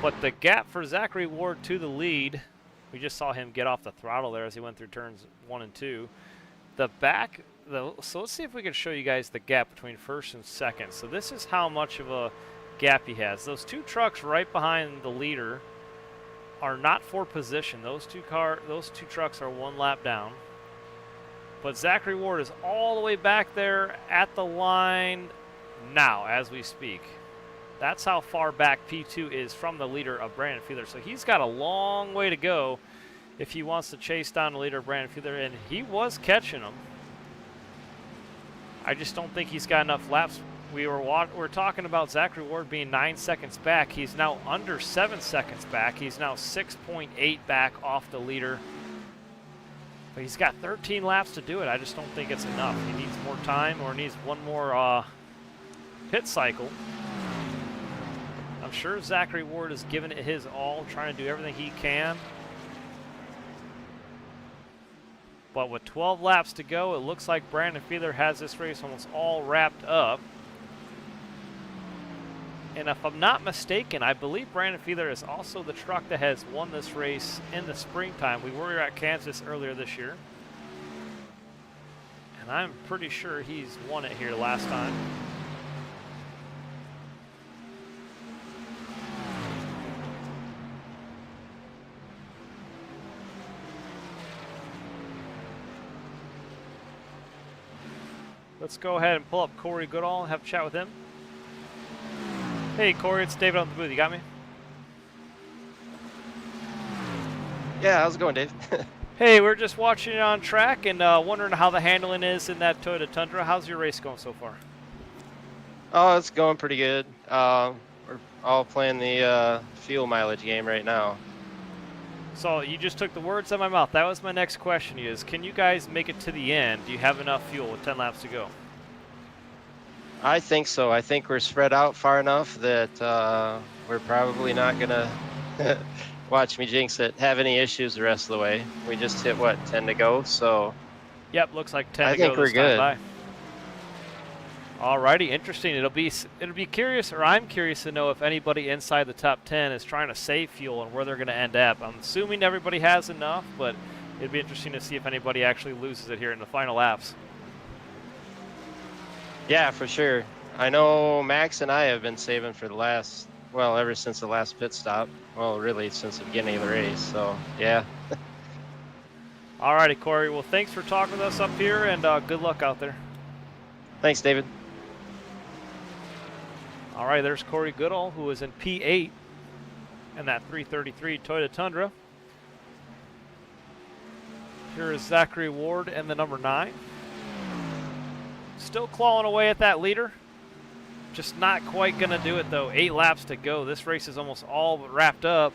But the gap for Zachary Ward to the lead, we just saw him get off the throttle there as he went through turns 1 and 2. So let's see if we can show you guys the gap between first and second. So this is how much of a gap he has. Those two trucks right behind the leader are not for position. Those two trucks are 1 lap down. But Zachary Ward is all the way back there at the line now as we speak. That's how far back P2 is from the leader of Brandon Fiedler. So he's got a long way to go if he wants to chase down the leader of Brandon Fiedler, and he was catching him. I just don't think he's got enough laps. We're talking about Zachary Ward being 9 seconds back. He's now under 7 seconds back. He's now 6.8 back off the leader. But he's got 13 laps to do it. I just don't think it's enough. He needs more time, or needs one more pit cycle. I'm sure Zachary Ward is giving it his all, trying to do everything he can. But with 12 laps to go, it looks like Brandon Fiedler has this race almost all wrapped up. And if I'm not mistaken, I believe Brandon Fiedler is also the truck that has won this race in the springtime. We were at Kansas earlier this year. And I'm pretty sure he's won it here last time. Let's go ahead and pull up Corey Goodall and have a chat with him. Hey Corey, it's David on the booth. You got me? Yeah, how's it going, Dave? Hey, we're just watching it on track and wondering how the handling is in that Toyota Tundra. How's your race going so far? Oh, it's going pretty good. We're all playing the fuel mileage game right now. So you just took the words out of my mouth. That was my next question is, can you guys make it to the end? Do you have enough fuel with 10 laps to go? I think so. I think we're spread out far enough that we're probably not going to, watch me jinx it, have any issues the rest of the way. We just hit, what, 10 to go? So yep, looks like 10 I to go think we're this time good. by. Alrighty, interesting. It'll be curious, or I'm curious to know if anybody inside the top 10 is trying to save fuel and where they're going to end up. I'm assuming everybody has enough, but it'd be interesting to see if anybody actually loses it here in the final laps. Yeah, for sure. I know Max and I have been saving for the last, well, ever since the last pit stop. Well, really, since the beginning of the race. So, yeah. Alrighty, Corey. Well, thanks for talking with us up here, and good luck out there. Thanks, David. All right, there's Corey Goodall, who is in P8 in that 333 Toyota Tundra. Here is Zachary Ward in the number 9. Still clawing away at that leader. Just not quite going to do it, though. 8 laps to go. This race is almost all but wrapped up.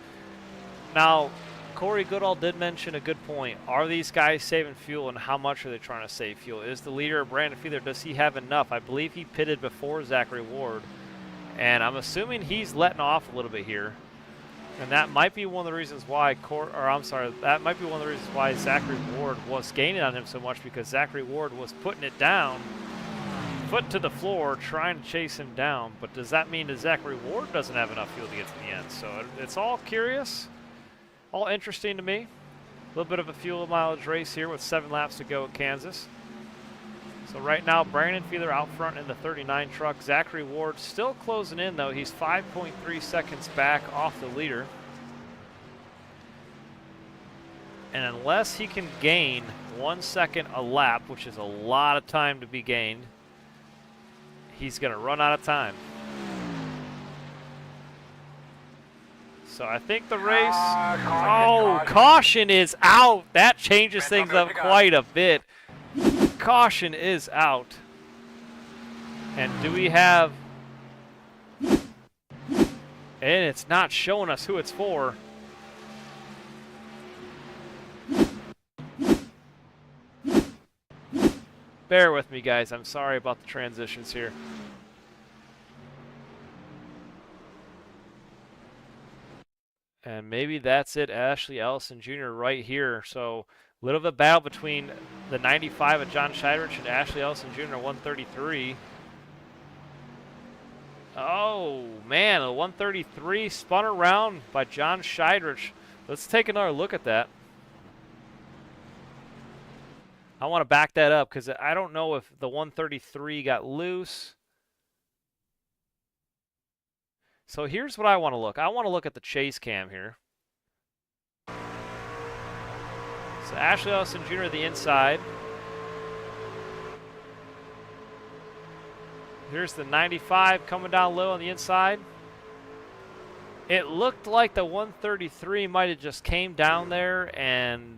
Now, Corey Goodall did mention a good point. Are these guys saving fuel, and how much are they trying to save fuel? Is the leader, Brandon Fiedler, does he have enough? I believe he pitted before Zachary Ward. And I'm assuming he's letting off a little bit here. And that might be one of the reasons why that might be one of the reasons why Zachary Ward was gaining on him so much, because Zachary Ward was putting it down, foot to the floor, trying to chase him down. But does that mean that Zachary Ward doesn't have enough fuel to get to the end? So it's all curious, all interesting to me. A little bit of a fuel mileage race here with 7 laps to go at Kansas. So right now, Brandon Fiedler out front in the 39 truck. Zachary Ward still closing in, though. He's 5.3 seconds back off the leader. And unless he can gain 1 second a lap, which is a lot of time to be gained, he's going to run out of time. So I think the race... caution is out. That changes things up quite a bit. Caution is out. And do we have... And it's not showing us who it's for. Bear with me, guys. I'm sorry about the transitions here. And And maybe that's it. Ashley Ellison Jr. right here. So a little bit of battle between the 95 of John Scheidrich and Ashley Ellison Jr. 133. Oh, man, a 133 spun around by John Scheidrich. Let's take another look at that. I want to back that up because I don't know if the 133 got loose. So here's what I want to look. I want to look at the chase cam here. So Ashley Ellison Jr. the inside. Here's the 95 coming down low on the inside. It looked like the 133 might have just came down there and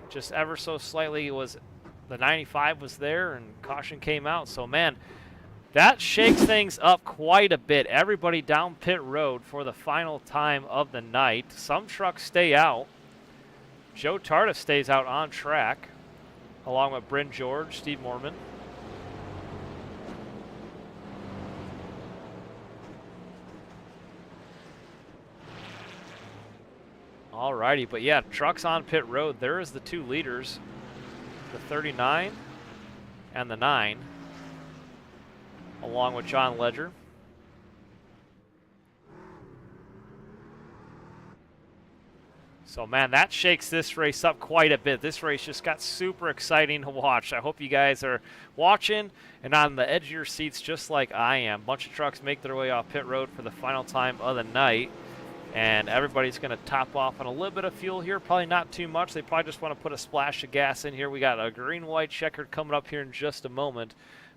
just ever so slightly was the 95 was there and caution came out. So man, that shakes things up quite a bit. Everybody down pit road for the final time of the night. Some trucks stay out. Joe Tardif stays out on track along with Bryn George, Steve Mormon. Alrighty, but yeah, trucks on pit road. There is the two leaders, the 39 and the 9, along with John Ledger. So man, that shakes this race up quite a bit. This race just got super exciting to watch. I hope you guys are watching and on the edge of your seats just like I am. Bunch of trucks make their way off pit road for the final time of the night. And everybody's going to top off on a little bit of fuel here. Probably not too much. They probably just want to put a splash of gas in here. We got a green-white checkered coming up here in just a moment.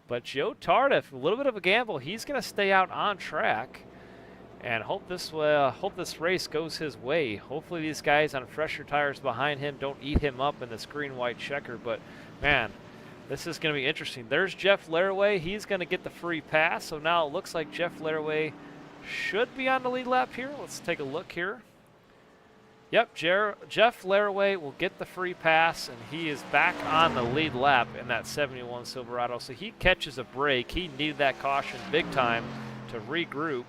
But Joe Tardif, a little bit of a gamble. He's going to stay out on track and hope this race goes his way. Hopefully these guys on fresher tires behind him don't eat him up in this green-white checker. But, man, this is going to be interesting. There's Jeff Laraway. He's going to get the free pass. So now it looks like Jeff Laraway should be on the lead lap here. Let's take a look here. Yep, Jeff Laraway will get the free pass, and he is back on the lead lap in that 71 Silverado. So he catches a break. He needed that caution big time to regroup.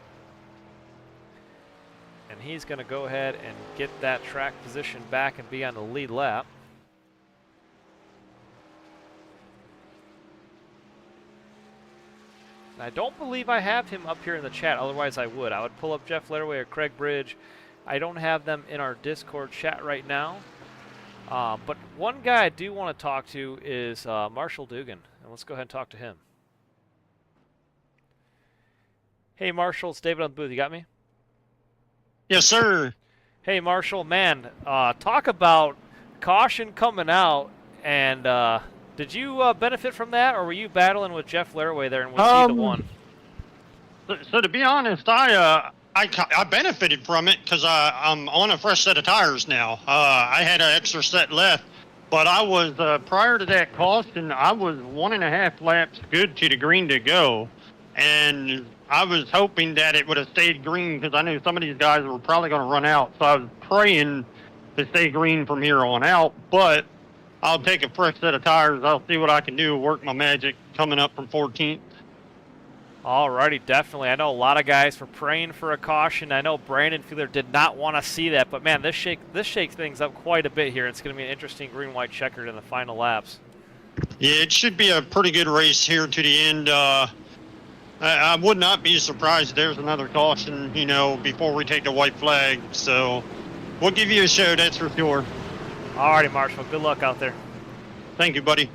And he's going to go ahead and get that track position back and be on the lead lap. I don't believe I have him up here in the chat, otherwise I would. I would pull up Jeff Laraway or Craig Bridge. I don't have them in our Discord chat right now. But one guy I do want to talk to is Marshall Dugan. And let's go ahead and talk to him. Hey Marshall, it's David on the booth. You got me? Yes, sir. Hey Marshall, man, talk about caution coming out and did you benefit from that, or were you battling with Jeff Laraway there and was he the one? So to be honest, I benefited from it because I'm on a fresh set of tires now. I had an extra set left, but I was prior to that caution, I was 1.5 laps good to the green to go, and I was hoping that it would have stayed green because I knew some of these guys were probably going to run out. So I was praying to stay green from here on out, but I'll take a fresh set of tires. I'll see what I can do, work my magic coming up from 14th. Alrighty, definitely. I know a lot of guys were praying for a caution. I know Brandon Fiedler did not want to see that, but man, this shakes things up quite a bit here. It's going to be an interesting green-white checkered in the final laps. Yeah, it should be a pretty good race here to the end. I would not be surprised if there's another caution, before we take the white flag. So we'll give you a show, that's for sure. Alrighty, Marshall. Good luck out there. Thank you, buddy.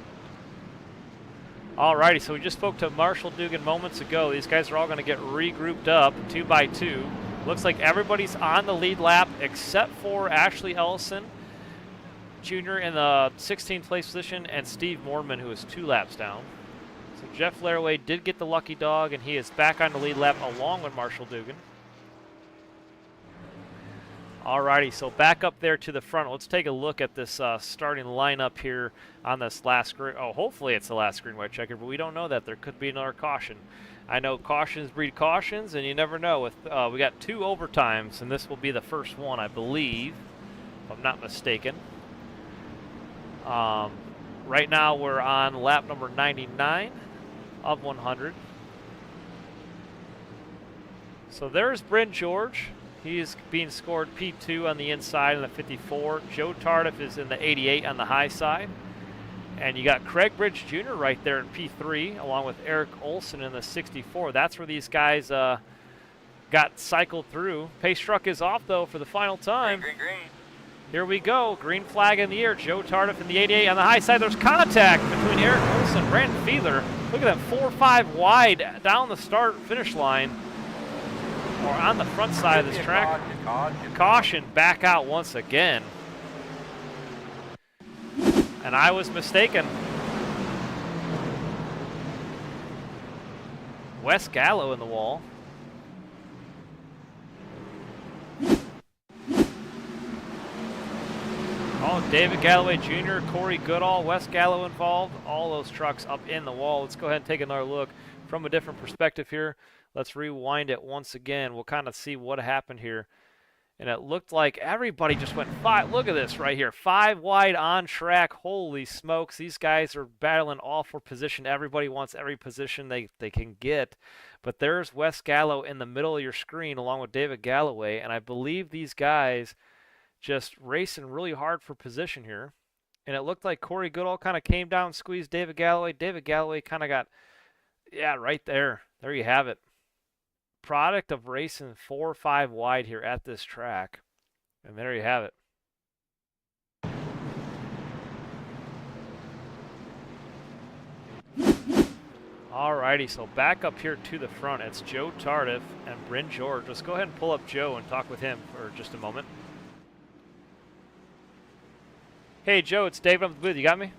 Alrighty, so we just spoke to Marshall Dugan moments ago. These guys are all going to get regrouped up 2 by 2. Looks like everybody's on the lead lap except for Ashley Ellison Jr. in the 16th place position and Steve Mormon, who is 2 laps down. So Jeff Laraway did get the lucky dog, and he is back on the lead lap along with Marshall Dugan. Alrighty, so back up there to the front. Let's take a look at this starting lineup here on this last green. Oh, hopefully it's the last green-white checker, but we don't know that. There could be another caution. I know cautions breed cautions, and you never know. We got 2 overtimes, and this will be the first one, I believe, if I'm not mistaken. Right now we're on lap number 99 of 100. So there's Bryn George. He is being scored P2 on the inside in the 54. Joe Tardif is in the 88 on the high side. And you got Craig Bridge Jr. right there in P3, along with Eric Olson in the 64. That's where these guys got cycled through. Pace truck is off, though, for the final time. Green, green, green. Here we go. Green flag in the air. Joe Tardif in the 88 on the high side. There's contact between Eric Olson and Brandon Fiedler. Look at them, 4-5 wide down the start-finish line, or on the front side of this track. Caution, back out once again. And I was mistaken. Wes Gallo in the wall. Oh, David Galloway Jr., Corey Goodall, Wes Gallo involved. All those trucks up in the wall. Let's go ahead and take another look from a different perspective here. Let's rewind it once again. We'll kind of see what happened here. And it looked like everybody just went 5. Look at this right here. 5 wide on track. Holy smokes. These guys are battling all for position. Everybody wants every position they can get. But there's Wes Gallo in the middle of your screen along with David Galloway. And I believe these guys just racing really hard for position here. And it looked like Corey Goodall kind of came down and squeezed David Galloway. David Galloway kind of got, yeah, right there. There you have it. Product of racing 4 or 5 wide here at this track. And there you have it. Alrighty, so back up here to the front. It's Joe Tardif and Bryn George. Let's go ahead and pull up Joe and talk with him for just a moment. Hey Joe, it's David on the booth. You got me?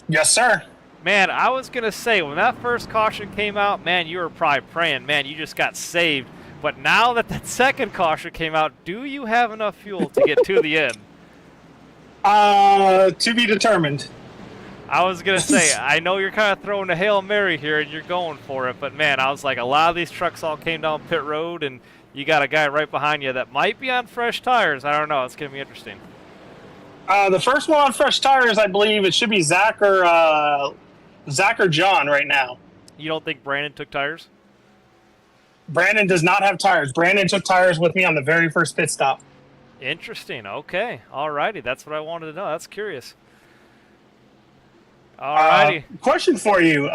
Yes, sir. Man, I was going to say, when that first caution came out, man, you were probably praying, man, you just got saved. But now that that second caution came out, do you have enough fuel to get to the end? To be determined. I was going to say, I know you're kind of throwing a Hail Mary here and you're going for it, but man, I was like, a lot of these trucks all came down pit road and you got a guy right behind you that might be on fresh tires. I don't know. It's going to be interesting. The first one on fresh tires, I believe it should be Zach or John right now. You don't think Brandon took tires? Brandon does not have tires. Brandon took tires with me on the very first pit stop. Interesting. Okay. Alrighty. That's what I wanted to know. That's curious. Alrighty. Question for you.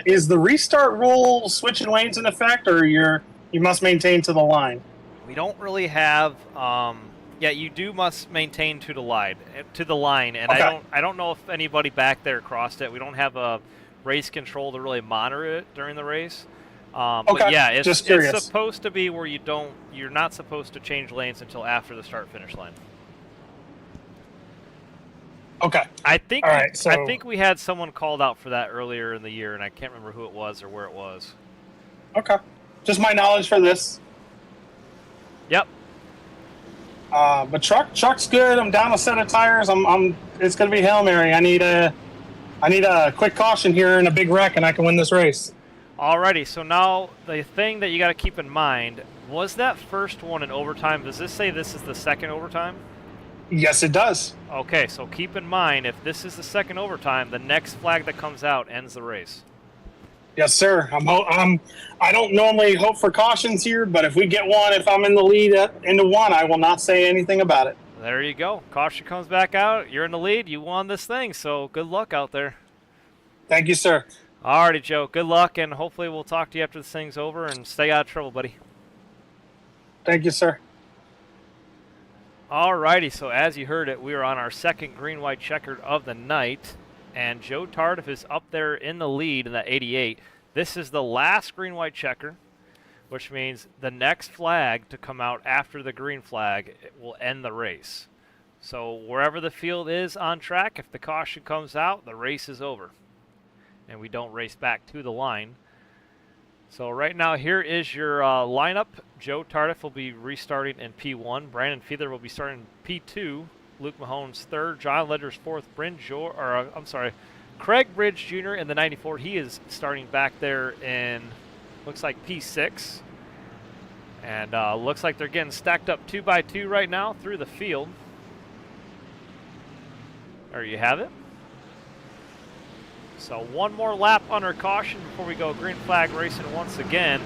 Is the restart rule switching lanes in effect, or you must maintain to the line? We don't really have yeah, you must maintain to the line, and okay. I don't know if anybody back there crossed it. We don't have a race control to really monitor it during the race. Okay. But yeah, it's supposed to be where you're not supposed to change lanes until after the start finish line. Okay. I think all right, so I think we had someone called out for that earlier in the year, and I can't remember who it was or where it was. Okay. Just my knowledge for this. Yep. But truck's good. I'm down a set of tires. It's gonna be Hail Mary. I need a quick caution here in a big wreck, and I can win this race. Alrighty, so now the thing that you got to keep in mind, was that first one in overtime? Does this say this is the second overtime? Yes, it does. Okay, so keep in mind, if this is the second overtime, the next flag that comes out ends the race. Yes, sir. I don't normally hope for cautions here, but if we get one, if I'm in the lead into one, I will not say anything about it. There you go. Caution comes back out. You're in the lead. You won this thing, so good luck out there. Thank you, sir. Alrighty, Joe. Good luck, and hopefully we'll talk to you after this thing's over, and stay out of trouble, buddy. Thank you, sir. Alrighty, so as you heard it, we are on our second green-white checkered of the night, and Joe Tardif is up there in the lead in that 88. This is the last green-white checker, which means the next flag to come out after the green flag will end the race. So wherever the field is on track, if the caution comes out, the race is over, and we don't race back to the line. So right now, here is your lineup. Joe Tardif will be restarting in P1. Brandon Fiedler will be starting in P2. Luke Mahone's third. John Ledger's fourth. Craig Bridge Jr. in the 94. He is starting back there in, looks like P6. And looks like they're getting stacked up 2 by 2 right now through the field. There you have it. So one more lap under caution before we go green flag racing once again.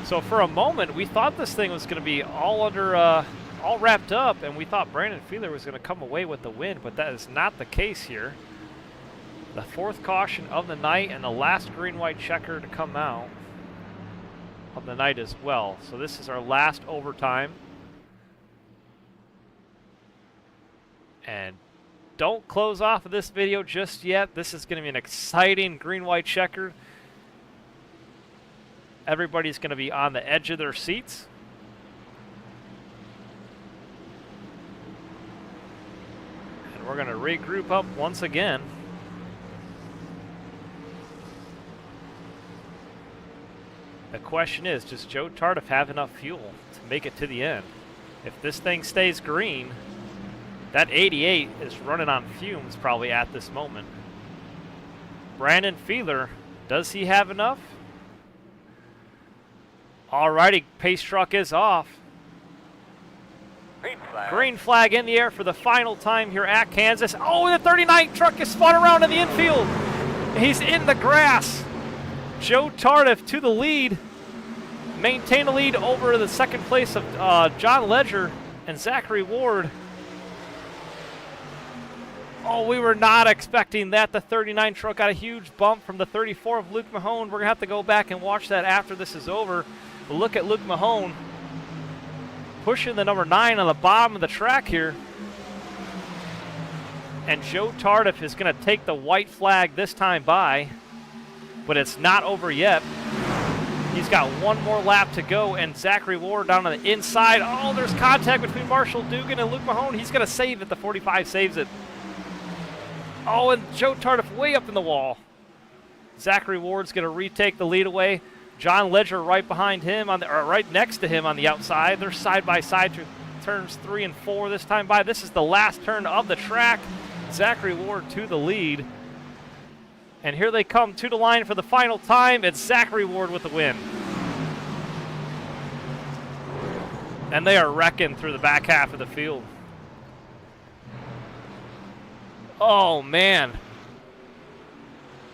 So for a moment, we thought this thing was going to be all wrapped up, and we thought Brandon Fiedler was going to come away with the win, but that is not the case here. The 4th caution of the night and the last green-white checker to come out of the night as well. So this is our last overtime. And don't close off of this video just yet. This is going to be an exciting green-white checker. Everybody's going to be on the edge of their seats. And we're going to regroup up once again. The question is, does Joe Tardif have enough fuel to make it to the end? If this thing stays green, that 88 is running on fumes probably at this moment. Brandon Fiedler, does he have enough? Alrighty, pace truck is off. Green flag in the air for the final time here at Kansas. Oh, the 39 truck is spun around in the infield. He's in the grass. Joe Tardif to the lead. Maintain a lead over the second place of John Ledger and Zachary Ward. Oh, we were not expecting that. The 39 truck got a huge bump from the 34 of Luke Mahone. We're going to have to go back and watch that after this is over. But look at Luke Mahone pushing the number 9 on the bottom of the track here. And Joe Tardif is going to take the white flag this time by, but it's not over yet. He's got one more lap to go, and Zachary Ward down on the inside. Oh, there's contact between Marshall Dugan and Luke Mahone. He's going to save it. The 45 saves it. Oh, and Joe Tardif way up in the wall. Zachary Ward's going to retake the lead away. John Ledger right behind him, right next to him on the outside. They're side by side through turns 3 and 4 this time by. This is the last turn of the track. Zachary Ward to the lead. And here they come to the line for the final time. It's Zachary Ward with the win. And they are wrecking through the back half of the field. Oh, man.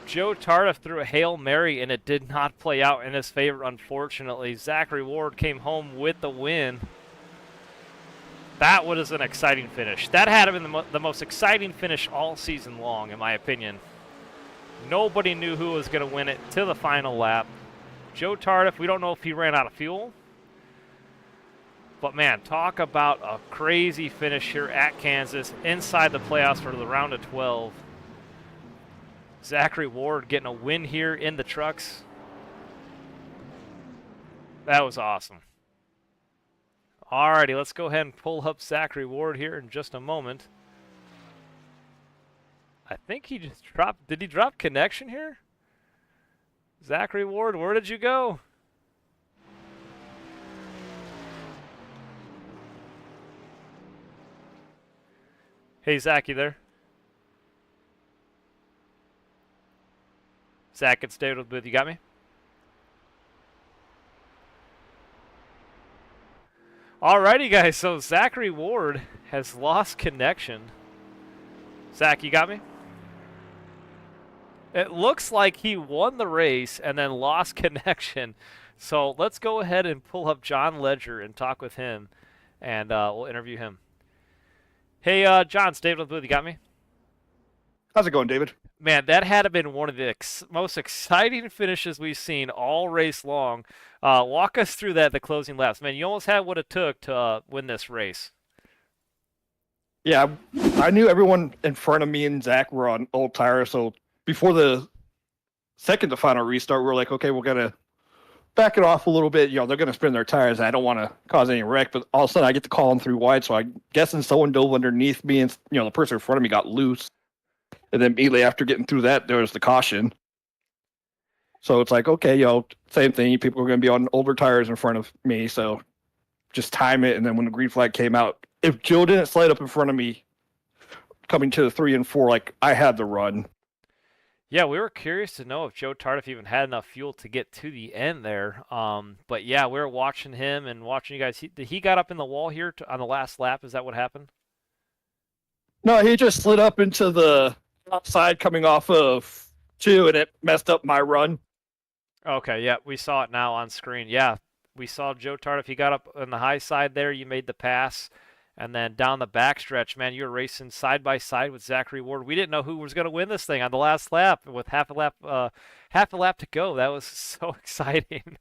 Joe Tardif threw a Hail Mary, and it did not play out in his favor, unfortunately. Zachary Ward came home with the win. That was an exciting finish. That had been the most exciting finish all season long, in my opinion. Nobody knew who was going to win it to the final lap. Joe Tardif, we don't know if he ran out of fuel. But, man, talk about a crazy finish here at Kansas, inside the playoffs for the round of 12. Zachary Ward getting a win here in the trucks. That was awesome. Alrighty, let's go ahead and pull up Zachary Ward here in just a moment. I think he just dropped. Did he drop connection here? Zachary Ward, where did you go? Hey, Zach, you there? Zach, it's David with Booth. You got me? Alrighty, guys. So Zachary Ward has lost connection. Zach, you got me? It looks like he won the race and then lost connection. So let's go ahead and pull up John Ledger and talk with him, and we'll interview him. Hey, John, it's David with Booth. You got me? How's it going, David? Man, that had to have been one of the most exciting finishes we've seen all race long. Walk us through the closing laps. Man, you almost had what it took to win this race. Yeah, I knew everyone in front of me and Zach were on old tires, so before the second to final restart, we were like, okay, we're going to back it off a little bit. You know, they're going to spin their tires. I don't want to cause any wreck, but all of a sudden I get to call them through wide, so I'm guessing someone dove underneath me, and the person in front of me got loose. And then immediately after getting through that, there was the caution. So it's like, okay, same thing. People are going to be on older tires in front of me, so just time it. And then when the green flag came out, if Joe didn't slide up in front of me coming to the 3 and 4, like, I had the run. Yeah, we were curious to know if Joe Tardif even had enough fuel to get to the end there. But yeah, we were watching him and watching you guys. He got up in the wall here on the last lap. Is that what happened? No, he just slid up into the outside coming off of 2, and it messed up my run. Okay, yeah, we saw it now on screen. Yeah, we saw Joe Tardif. He got up on the high side there. You made the pass. And then down the backstretch, man, you were racing side by side with Zachary Ward. We didn't know who was going to win this thing on the last lap with half a lap to go. That was so exciting.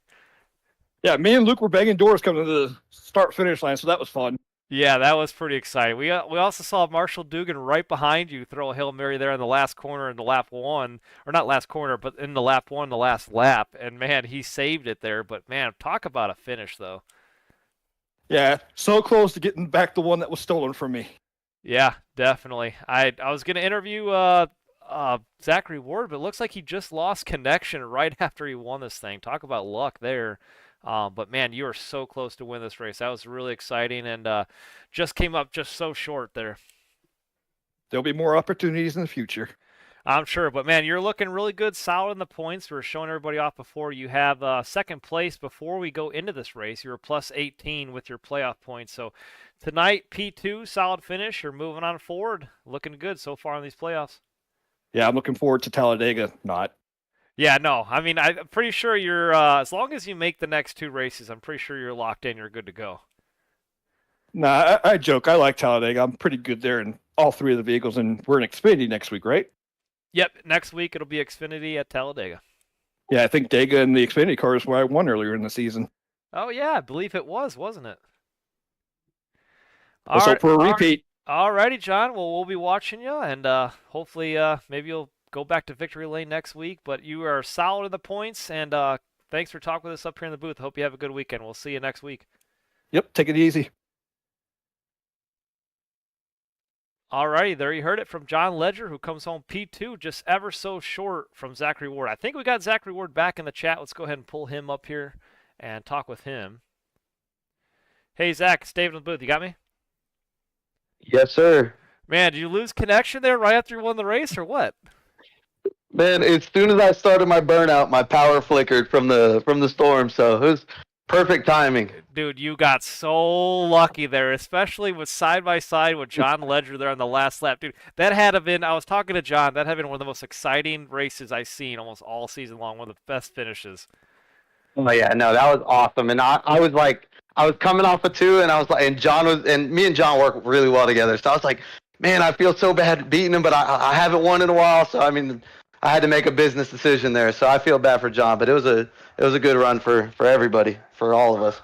Yeah, me and Luke were banging doors coming to the start-finish line, so that was fun. Yeah, that was pretty exciting. We also saw Marshall Dugan right behind you throw a Hail Mary there in the last corner in the lap one, or not last corner, but in the lap one, the last lap. And man, he saved it there. But man, talk about a finish though. Yeah, so close to getting back the one that was stolen from me. Yeah, definitely. I was gonna interview Zachary Ward, but it looks like he just lost connection right after he won this thing. Talk about luck there. But man, you were so close to win this race. That was really exciting, and just came up just so short there. There'll be more opportunities in the future. I'm sure, but man, you're looking really good, solid in the points. We were showing everybody off before. You have second place before we go into this race. You were plus 18 with your playoff points. So tonight, P2, solid finish. You're moving on forward. Looking good so far in these playoffs. Yeah, I'm looking forward to Talladega. Not. Yeah, no. I mean, I'm pretty sure you're, as long as you make the next two races, I'm pretty sure you're locked in. You're good to go. Nah, I joke. I like Talladega. I'm pretty good there in all three of the vehicles, and we're in Xfinity next week, right? Yep, next week it'll be Xfinity at Talladega. Yeah, I think Dega and the Xfinity car is where I won earlier in the season. Oh, yeah, I believe it was, wasn't it? Let's hope for a repeat. All righty, John. Well, we'll be watching you, and hopefully maybe you'll go back to victory lane next week. But you are solid in the points, and thanks for talking with us up here in the booth. Hope you have a good weekend. We'll see you next week. Yep, take it easy. All righty, there you heard it from John Ledger, who comes home P2, just ever so short from Zachary Ward. I think we got Zachary Ward back in the chat. Let's go ahead and pull him up here and talk with him. Hey, Zach, it's David in the booth. You got me? Yes, sir. Man, did you lose connection there right after you won the race, or what? Man, as soon as I started my burnout, my power flickered from the storm, so it was perfect timing. Dude, you got so lucky there, especially with side-by-side with John Ledger there on the last lap. Dude, that had been, I was talking to John, that had been one of the most exciting races I've seen almost all season long, one of the best finishes. Oh, yeah, no, that was awesome. And I was like, I was coming off of two, and I was like, and me and John work really well together. So I was like, man, I feel so bad beating him, but I haven't won in a while. So, I mean, I had to make a business decision there. So I feel bad for John, but it was a good run for everybody, for all of us.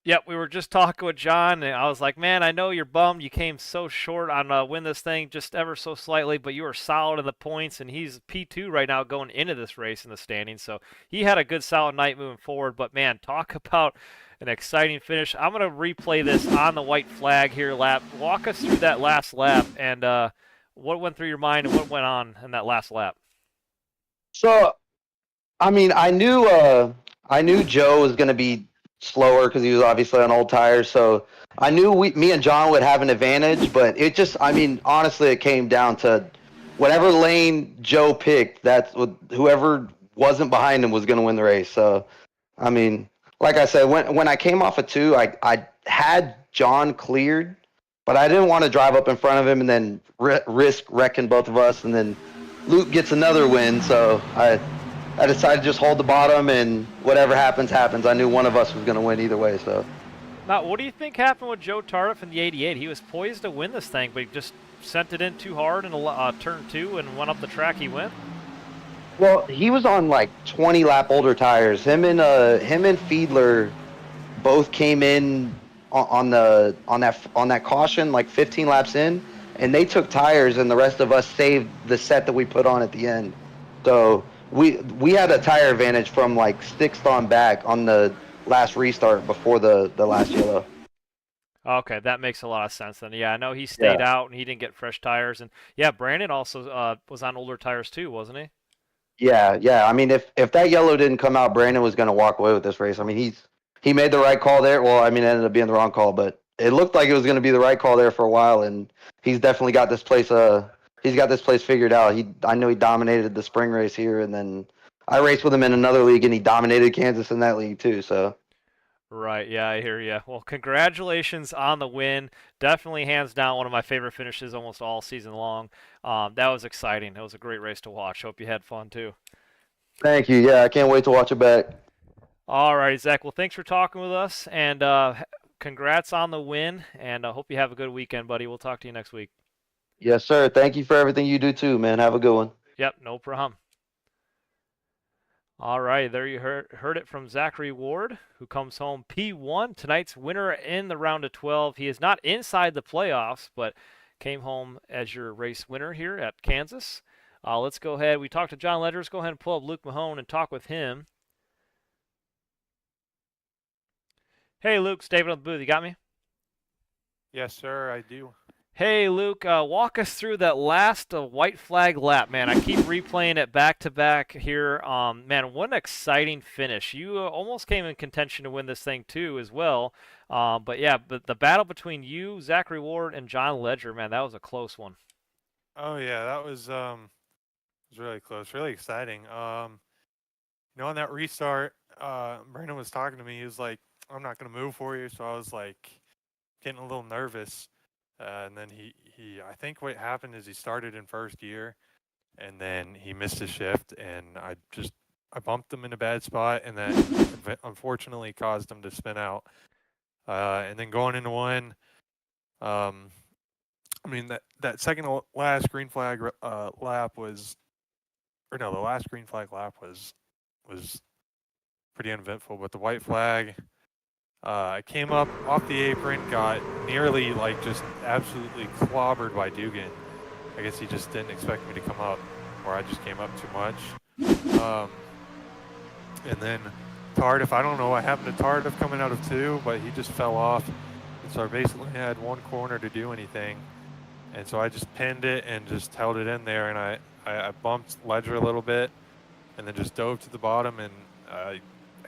Yep, we were just talking with John, and I was like, man, I know you're bummed. You came so short on win this thing just ever so slightly, but you were solid in the points, and he's P2 right now going into this race in the standings. So he had a good, solid night moving forward. But, man, talk about an exciting finish. I'm going to replay this on the white flag here lap. Walk us through that last lap and what went through your mind and what went on in that last lap. So, I mean, I knew Joe was going to be slower because he was obviously on old tires. So I knew me and John would have an advantage, but it just, I mean, honestly, it came down to whatever lane Joe picked, that's what, whoever wasn't behind him was going to win the race. So, I mean, like I said, when I came off of two, I had John cleared, but I didn't want to drive up in front of him and then risk wrecking both of us. And then Luke gets another win. So I decided to just hold the bottom, and whatever happens, happens. I knew one of us was going to win either way. So, now, what do you think happened with Joe Tardif in the 88? He was poised to win this thing, but he just sent it in too hard in turn two and went up the track. He went. Well, he was on like 20 lap older tires. Him and Fiedler both came in on that caution like 15 laps in, and they took tires, and the rest of us saved the set that we put on at the end. So we had a tire advantage from like sixth on back on the last restart before the last yellow. Okay, that makes a lot of sense then. Yeah, I know he stayed out and he didn't get fresh tires, and yeah, Brandon also was on older tires too, wasn't he? Yeah. I mean, if that yellow didn't come out, Brandon was going to walk away with this race. I mean, he made the right call there. Well, I mean, it ended up being the wrong call, but it looked like it was going to be the right call there for a while, and he's definitely got this place. He's got this place figured out. I know he dominated the spring race here, and then I raced with him in another league, and he dominated Kansas in that league too. So. Right, yeah, I hear you. Well, congratulations on the win. Definitely hands down one of my favorite finishes almost all season long. That was exciting. It was a great race to watch. Hope you had fun too. Thank you. Yeah, I can't wait to watch it back. All right, Zach. Well, thanks for talking with us, and congrats on the win. And I hope you have a good weekend, buddy. We'll talk to you next week. Yes, sir. Thank you for everything you do too, man. Have a good one. Yep, no problem. All right, there you heard it from Zachary Ward, who comes home P1, tonight's winner in the round of 12. He is not inside the playoffs, but came home as your race winner here at Kansas. Let's go ahead. We talked to John Ledger. Let's go ahead and pull up Luke Mahone and talk with him. Hey, Luke, it's David on the booth. You got me? Yes, sir, I do. Hey, Luke, walk us through that last white flag lap, man. I keep replaying it back to back here. Man, what an exciting finish. You almost came in contention to win this thing, too, as well. But yeah, but the battle between you, Zachary Ward, and John Ledger, man, that was a close one. Oh yeah, that was really close, really exciting. On that restart, Brandon was talking to me. He was like, "I'm not gonna move for you," so I was like getting a little nervous. And then I think what happened is he started in first gear, and then he missed his shift, and I bumped him in a bad spot, and that unfortunately caused him to spin out. And then going into one, I mean that second last green flag lap was, or no, the last green flag lap was pretty uneventful, but the white flag. I came up off the apron, got nearly just absolutely clobbered by Dugan. I guess he just didn't expect me to come up, or I just came up too much. And then Tardif, I don't know what happened to Tardif coming out of 2, but he just fell off. And so I basically had one corner to do anything. And so I just pinned it and just held it in there, and I bumped Ledger a little bit, and then just dove to the bottom, and I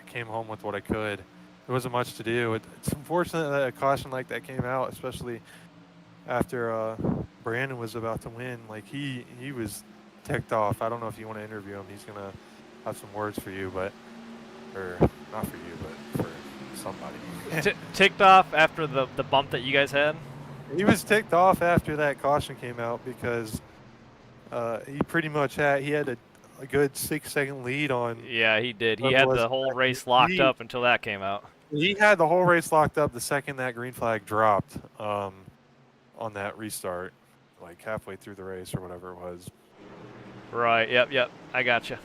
came home with what I could. There wasn't much to do. It's unfortunate that a caution like that came out, especially after Brandon was about to win. Like he was ticked off. I don't know if you want to interview him. He's gonna have some words for you, or not for you, but for somebody. Ticked off after the bump that you guys had? He was ticked off after that caution came out because he pretty much had a good 6-second lead on. Yeah, he did. He had the whole race locked up until that came out. He had the whole race locked up the second that green flag dropped on that restart, like halfway through the race or whatever it was. Right, yep, I gotcha.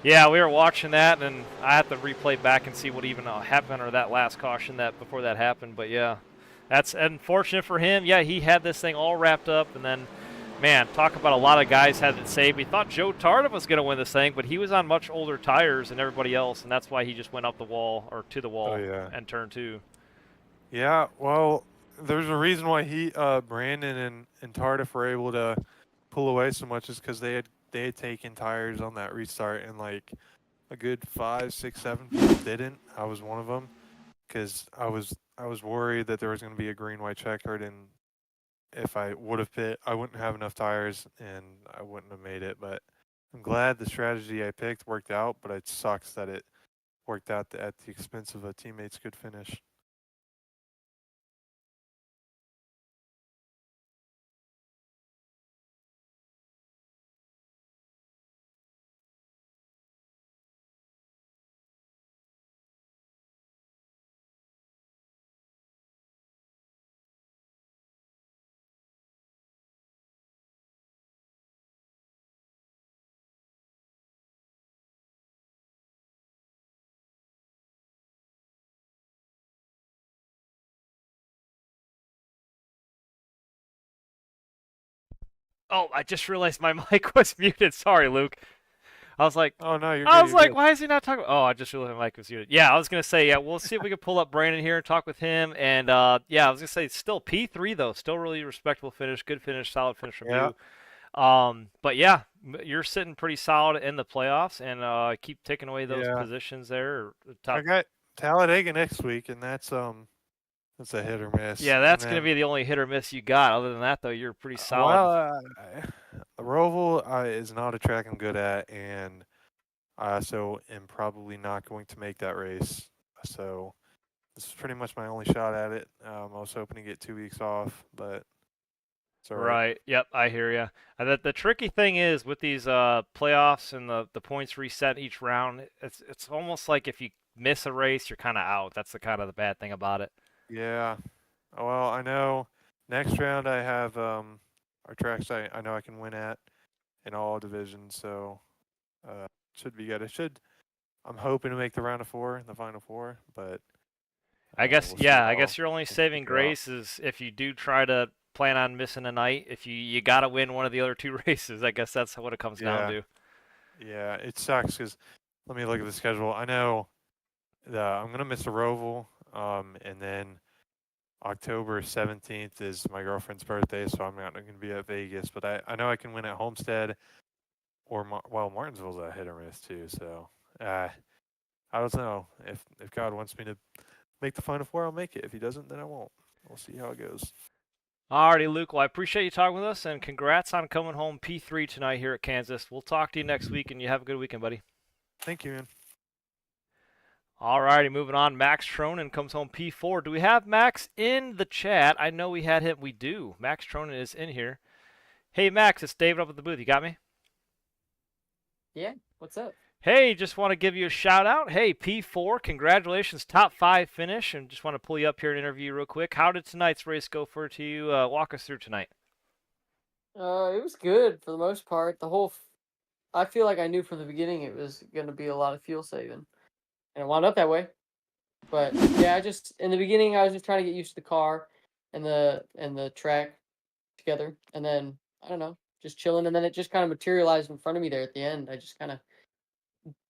Yeah, we were watching that, and I have to replay back and see what even happened or that last caution before that happened. But yeah, that's unfortunate for him. Yeah, he had this thing all wrapped up, and then, man, talk about a lot of guys had it saved. We thought Joe Tardif was going to win this thing, but he was on much older tires than everybody else, and that's why he just went up the wall or to the wall and turn 2. Yeah, well, there's a reason why Brandon and Tardif were able to pull away so much is because they had taken tires on that restart, and like a good 5, 6, 7 people didn't. I was one of them because I was worried that there was going to be a green-white checkered, and if I would have pit, I wouldn't have enough tires and I wouldn't have made it. But I'm glad the strategy I picked worked out, but it sucks that it worked out at the expense of a teammate's good finish. Oh, I just realized my mic was muted. Sorry, Luke. I was like, oh no, I was like, why is he not talking? Oh, I just realized my mic was muted. Yeah, I was gonna say, yeah, we'll see if we can pull up Brandon here and talk with him. And yeah, I was gonna say, still P3 though, still really respectable finish, good finish, solid finish from you. But yeah, you're sitting pretty solid in the playoffs, and keep taking away those positions there. I got Talladega next week, and that's a hit or miss. Yeah, that's going to be the only hit or miss you got. Other than that, though, you're pretty solid. Well, the Roval is not a track I'm good at, and I also am probably not going to make that race. So this is pretty much my only shot at it. I was hoping to get 2 weeks off, but it's all right. Right. Yep, I hear you. The tricky thing is with these playoffs and the points reset each round, it's almost like if you miss a race, you're kind of out. That's the kind of the bad thing about it. Yeah. Well, I know next round I have our tracks I know I can win at in all divisions, so should be good. I'm hoping to make the round of 4, the final 4, but I guess, we'll see yeah, I how guess your only things saving shake out. grace is if you do try to plan on missing a night, if you got to win one of the other 2 races. I guess that's what it comes down Yeah. to. Yeah, it sucks because let me look at the schedule. I know I'm going to miss a Roval, and then October 17th is my girlfriend's birthday, so I'm not going to be at Vegas. But I know I can win at Homestead or Martinsville's a hit or miss too. So I don't know if God wants me to make the final 4, I'll make it. If He doesn't, then I won't. We'll see how it goes. Alrighty, Luke. Well, I appreciate you talking with us, and congrats on coming home P3 tonight here at Kansas. We'll talk to you next week, and you have a good weekend, buddy. Thank you, man. Alrighty, moving on. Max Tronin comes home P4. Do we have Max in the chat? I know we had him. We do. Max Tronin is in here. Hey, Max, it's David up at the booth. You got me? Yeah, what's up? Hey, just want to give you a shout out. Hey, P4, congratulations, top 5 finish, and just want to pull you up here and interview you real quick. How did tonight's race go for you? Walk us through tonight. It was good for the most part. I feel like I knew from the beginning it was going to be a lot of fuel saving, and it wound up that way. But yeah, in the beginning I was just trying to get used to the car and the track together, and then I don't know, just chilling, and then it just kind of materialized in front of me there at the end. I just kind of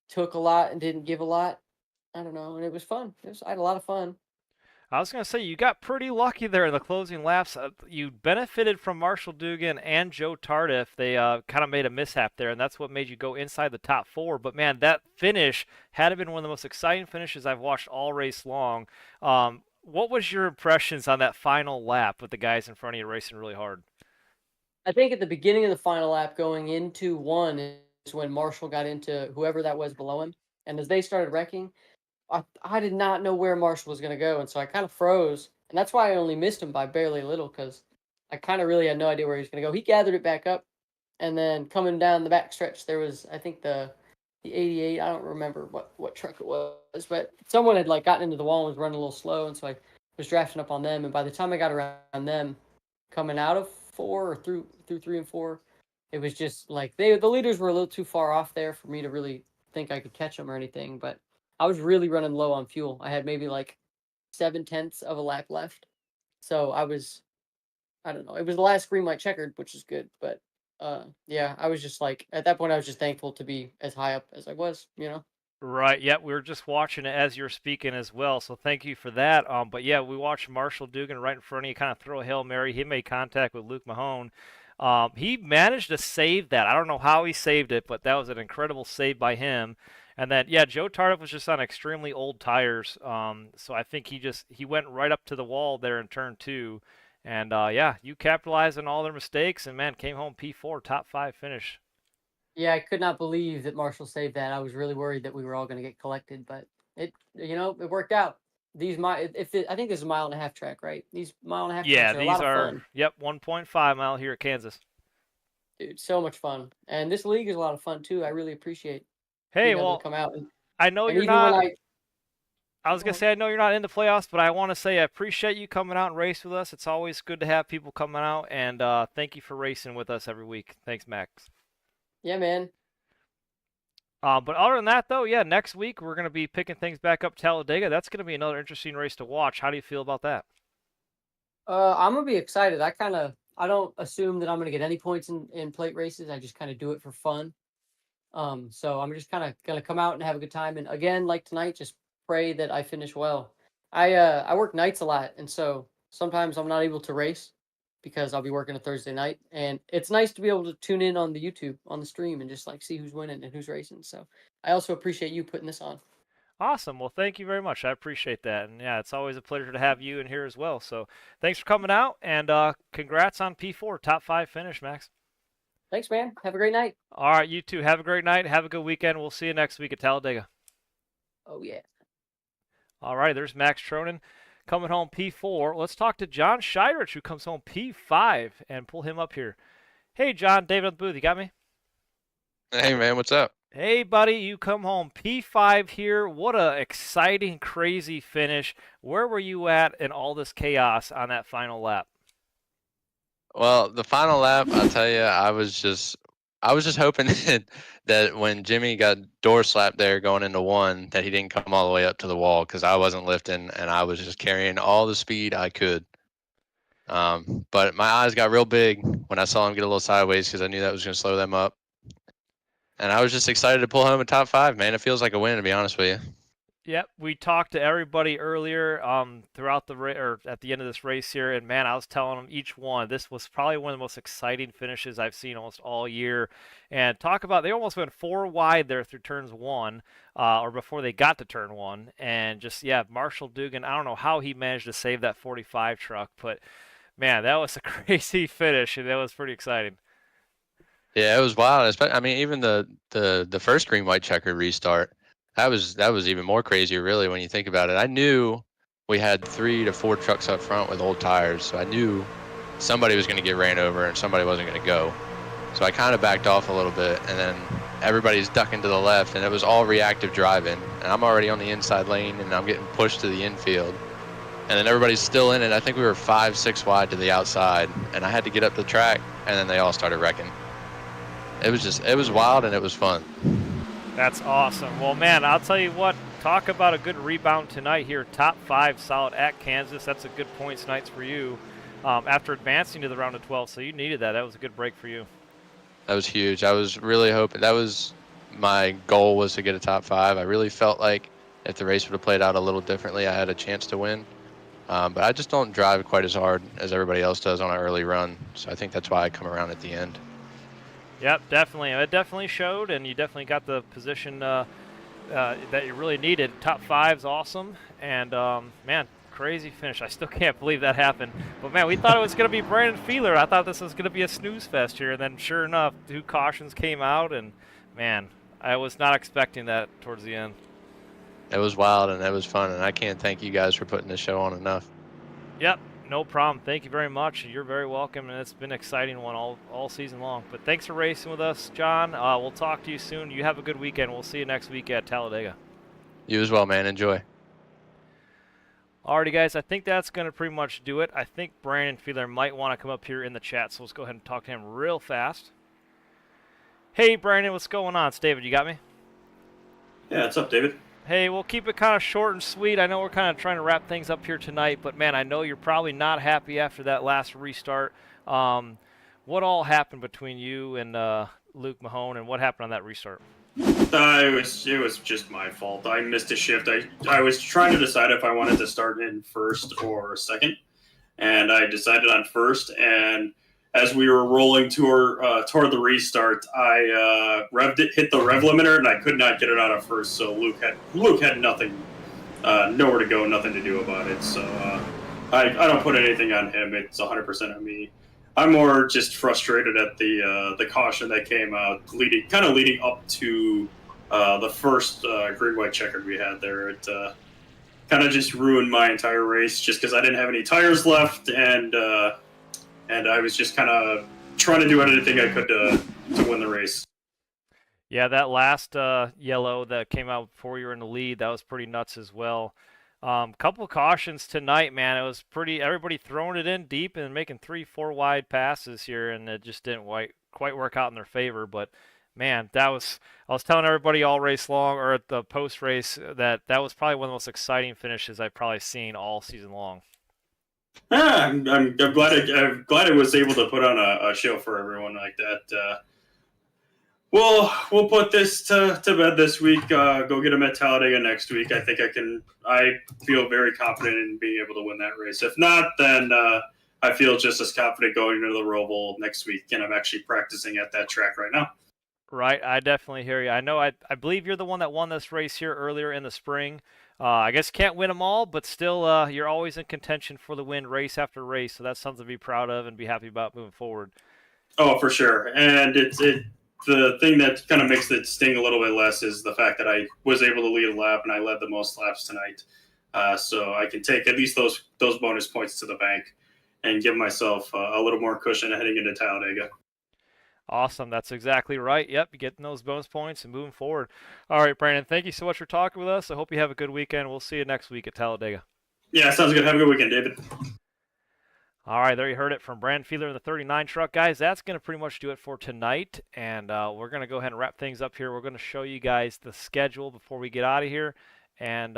took a lot and didn't give a lot. I don't know, and it was fun. I had a lot of fun. I was going to say, you got pretty lucky there in the closing laps. You benefited from Marshall Dugan and Joe Tardif. They kind of made a mishap there, and that's what made you go inside the top 4. But, man, that finish had been one of the most exciting finishes I've watched all race long. What was your impressions on that final lap with the guys in front of you racing really hard? I think at the beginning of the final lap going into 1 is when Marshall got into whoever that was below him. And as they started wrecking, I did not know where Marshall was going to go. And so I kind of froze. And that's why I only missed him by barely a little, because I kind of really had no idea where he was going to go. He gathered it back up. And then coming down the back stretch, there was, I think, the 88. I don't remember what truck it was. But someone had gotten into the wall and was running a little slow. And so I was drafting up on them. And by the time I got around them, coming out of 4 or through 3 and 4, it was just the leaders were a little too far off there for me to really think I could catch them or anything. But I was really running low on fuel. I had maybe 7/10 of a lap left. So I don't know. It was the last green light checkered, which is good. But yeah, I was just at that point, I was just thankful to be as high up as I was, Right. Yeah, we were just watching it as you're speaking as well. So thank you for that. But yeah, we watched Marshall Dugan right in front of you, kind of throw a Hail Mary. He made contact with Luke Mahone. He managed to save that. I don't know how he saved it, but that was an incredible save by him. And then yeah, Joe Tardif was just on extremely old tires. So I think he went right up to the wall there in turn 2. And yeah, you capitalized on all their mistakes and man, came home P4, top 5 finish. Yeah, I could not believe that Marshall saved that. I was really worried that we were all going to get collected, but it worked out. I think this is a 1.5-mile track, right? These 1.5 mile Yeah, tracks are a lot of fun. Yep, 1.5 mile here at Kansas. Dude, so much fun. And this league is a lot of fun too. I really appreciate Hey, being able well, to come out. I know and you're even not. when I was gonna say I know you're not in the playoffs, but I want to say I appreciate you coming out and race with us. It's always good to have people coming out, and thank you for racing with us every week. Thanks, Max. Yeah, man. But other than that, though, yeah, next week we're gonna be picking things back up Talladega. That's gonna be another interesting race to watch. How do you feel about that? I'm gonna be excited. I don't assume that I'm gonna get any points in plate races. I just kind of do it for fun. So I'm just kind of gonna come out and have a good time. And again, like tonight, just pray that I finish well. I work nights a lot, and so sometimes I'm not able to race because I'll be working a Thursday night. And it's nice to be able to tune in on the YouTube on the stream and just see who's winning and who's racing. So I also appreciate you putting this on. Awesome. Well, thank you very much. I appreciate that. And yeah, it's always a pleasure to have you in here as well. So thanks for coming out, and congrats on P4, top 5 finish, Max. Thanks, man. Have a great night. All right, you too. Have a great night. Have a good weekend. We'll see you next week at Talladega. Oh, yeah. All right, there's Max Tronin coming home P4. Let's talk to John Scheidrich, who comes home P5, and pull him up here. Hey, John, David on the booth. You got me? Hey, man, what's up? Hey, buddy, you come home P5 here. What a exciting, crazy finish. Where were you at in all this chaos on that final lap? Well, the final lap, I'll tell you, I was just hoping that when Jimmy got door slapped there going into one, that he didn't come all the way up to the wall because I wasn't lifting and I was just carrying all the speed I could. But my eyes got real big when I saw him get a little sideways because I knew that was going to slow them up. And I was just excited to pull home a top 5, man. It feels like a win, to be honest with you. Yep, we talked to everybody earlier throughout the or at the end of this race here, and man, I was telling them each one this was probably one of the most exciting finishes I've seen almost all year. And talk about they almost went 4 wide there through turns one, or before they got to turn one, and just yeah, Marshall Dugan. I don't know how he managed to save that 45 truck, but man, that was a crazy finish, and that was pretty exciting. Yeah, it was wild. I mean, even the first green white checker restart, that was even more crazy, really, when you think about it. I knew we had 3 to 4 trucks up front with old tires, so I knew somebody was going to get ran over and somebody wasn't going to go. So I kind of backed off a little bit, and then everybody's ducking to the left, and it was all reactive driving. And I'm already on the inside lane, and I'm getting pushed to the infield. And then everybody's still in it. I think we were 5, 6 wide to the outside, and I had to get up the track, and then they all started wrecking. It was wild and it was fun. That's awesome. Well, man, I'll tell you what, talk about a good rebound tonight here. Top 5 solid at Kansas. That's a good points nights for you after advancing to the round of 12. So you needed that. That was a good break for you. That was huge. I was really hoping, that was my goal, was to get a top 5. I really felt like if the race would have played out a little differently, I had a chance to win. But I just don't drive quite as hard as everybody else does on an early run. So I think that's why I come around at the end. Yep, definitely. It definitely showed, and you definitely got the position that you really needed. Top 5's awesome, and man, crazy finish. I still can't believe that happened. But man, we thought it was going to be Brandon Feeler. I thought this was going to be a snooze fest here, and then sure enough, 2 cautions came out, and man, I was not expecting that towards the end. It was wild and it was fun, and I can't thank you guys for putting this show on enough. Yep, no problem. Thank you very much. You're very welcome, and it's been an exciting one all season long. But thanks for racing with us, John. We'll talk to you soon. You have a good weekend. We'll see you next week at Talladega. You as well, man. Enjoy. Alrighty, guys. I think that's going to pretty much do it. I think Brandon Feeler might want to come up here in the chat, so let's go ahead and talk to him real fast. Hey, Brandon, what's going on? It's David. You got me? Yeah, what's up, David? Hey, we'll keep it kind of short and sweet. I know we're kind of trying to wrap things up here tonight, but man, I know you're probably not happy after that last restart. What all happened between you and Luke Mahone, and what happened on that restart? It was just my fault. I missed a shift. I was trying to decide if I wanted to start in first or second, and I decided on first. And as we were rolling toward the restart, I hit the rev limiter, and I could not get it out of first. So Luke had nothing, nowhere to go, nothing to do about it. So I don't put anything on him. It's 100% on me. I'm more just frustrated at the caution that came out, leading up to the first green white checkered we had there. It kind of just ruined my entire race, just because I didn't have any tires left, and I was just kind of trying to do anything I could to win the race. Yeah, that last yellow that came out before you were in the lead, that was pretty nuts as well. Couple of cautions tonight, man. It was pretty. Everybody throwing it in deep and making 3-4 wide passes here, and it just didn't quite work out in their favor. But man, I was telling everybody all race long, or at the post race, that was probably one of the most exciting finishes I've probably seen all season long. Yeah, I'm glad I was able to put on a show for everyone like that. We'll put this to bed this week. Go get him at Talladega next week. I think I feel very confident in being able to win that race. If not, then I feel just as confident going into the Roval next week, and I'm actually practicing at that track right now. Right, I definitely hear you. I know. I believe you're the one that won this race here earlier in the spring. I guess can't win them all, but still, you're always in contention for the win race after race. So that's something to be proud of and be happy about moving forward. Oh, for sure. And the thing that kind of makes it sting a little bit less is the fact that I was able to lead a lap, and I led the most laps tonight. So I can take at least those bonus points to the bank and give myself a little more cushion heading into Talladega. Awesome. That's exactly right. Yep, getting those bonus points and moving forward. All right, Brandon, thank you so much for talking with us. I hope you have a good weekend. We'll see you next week at Talladega. Yeah, sounds good. Have a good weekend, David. All right, there you heard it from Brandon Fiedler in the 39 truck. Guys, that's going to pretty much do it for tonight, and we're going to go ahead and wrap things up here. We're going to show you guys the schedule before we get out of here, and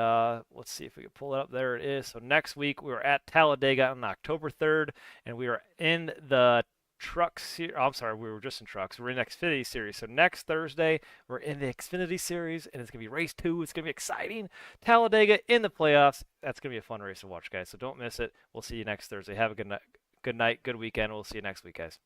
let's see if we can pull it up. There it is. So next week, we're at Talladega on October 3rd, and we are in the truck series. I'm sorry, we were just in trucks. We're in the Xfinity series. So next Thursday, we're in the Xfinity series, and it's going to be race 2. It's going to be exciting. Talladega in the playoffs. That's going to be a fun race to watch, guys. So don't miss it. We'll see you next Thursday. Have a good night, good weekend. We'll see you next week, guys.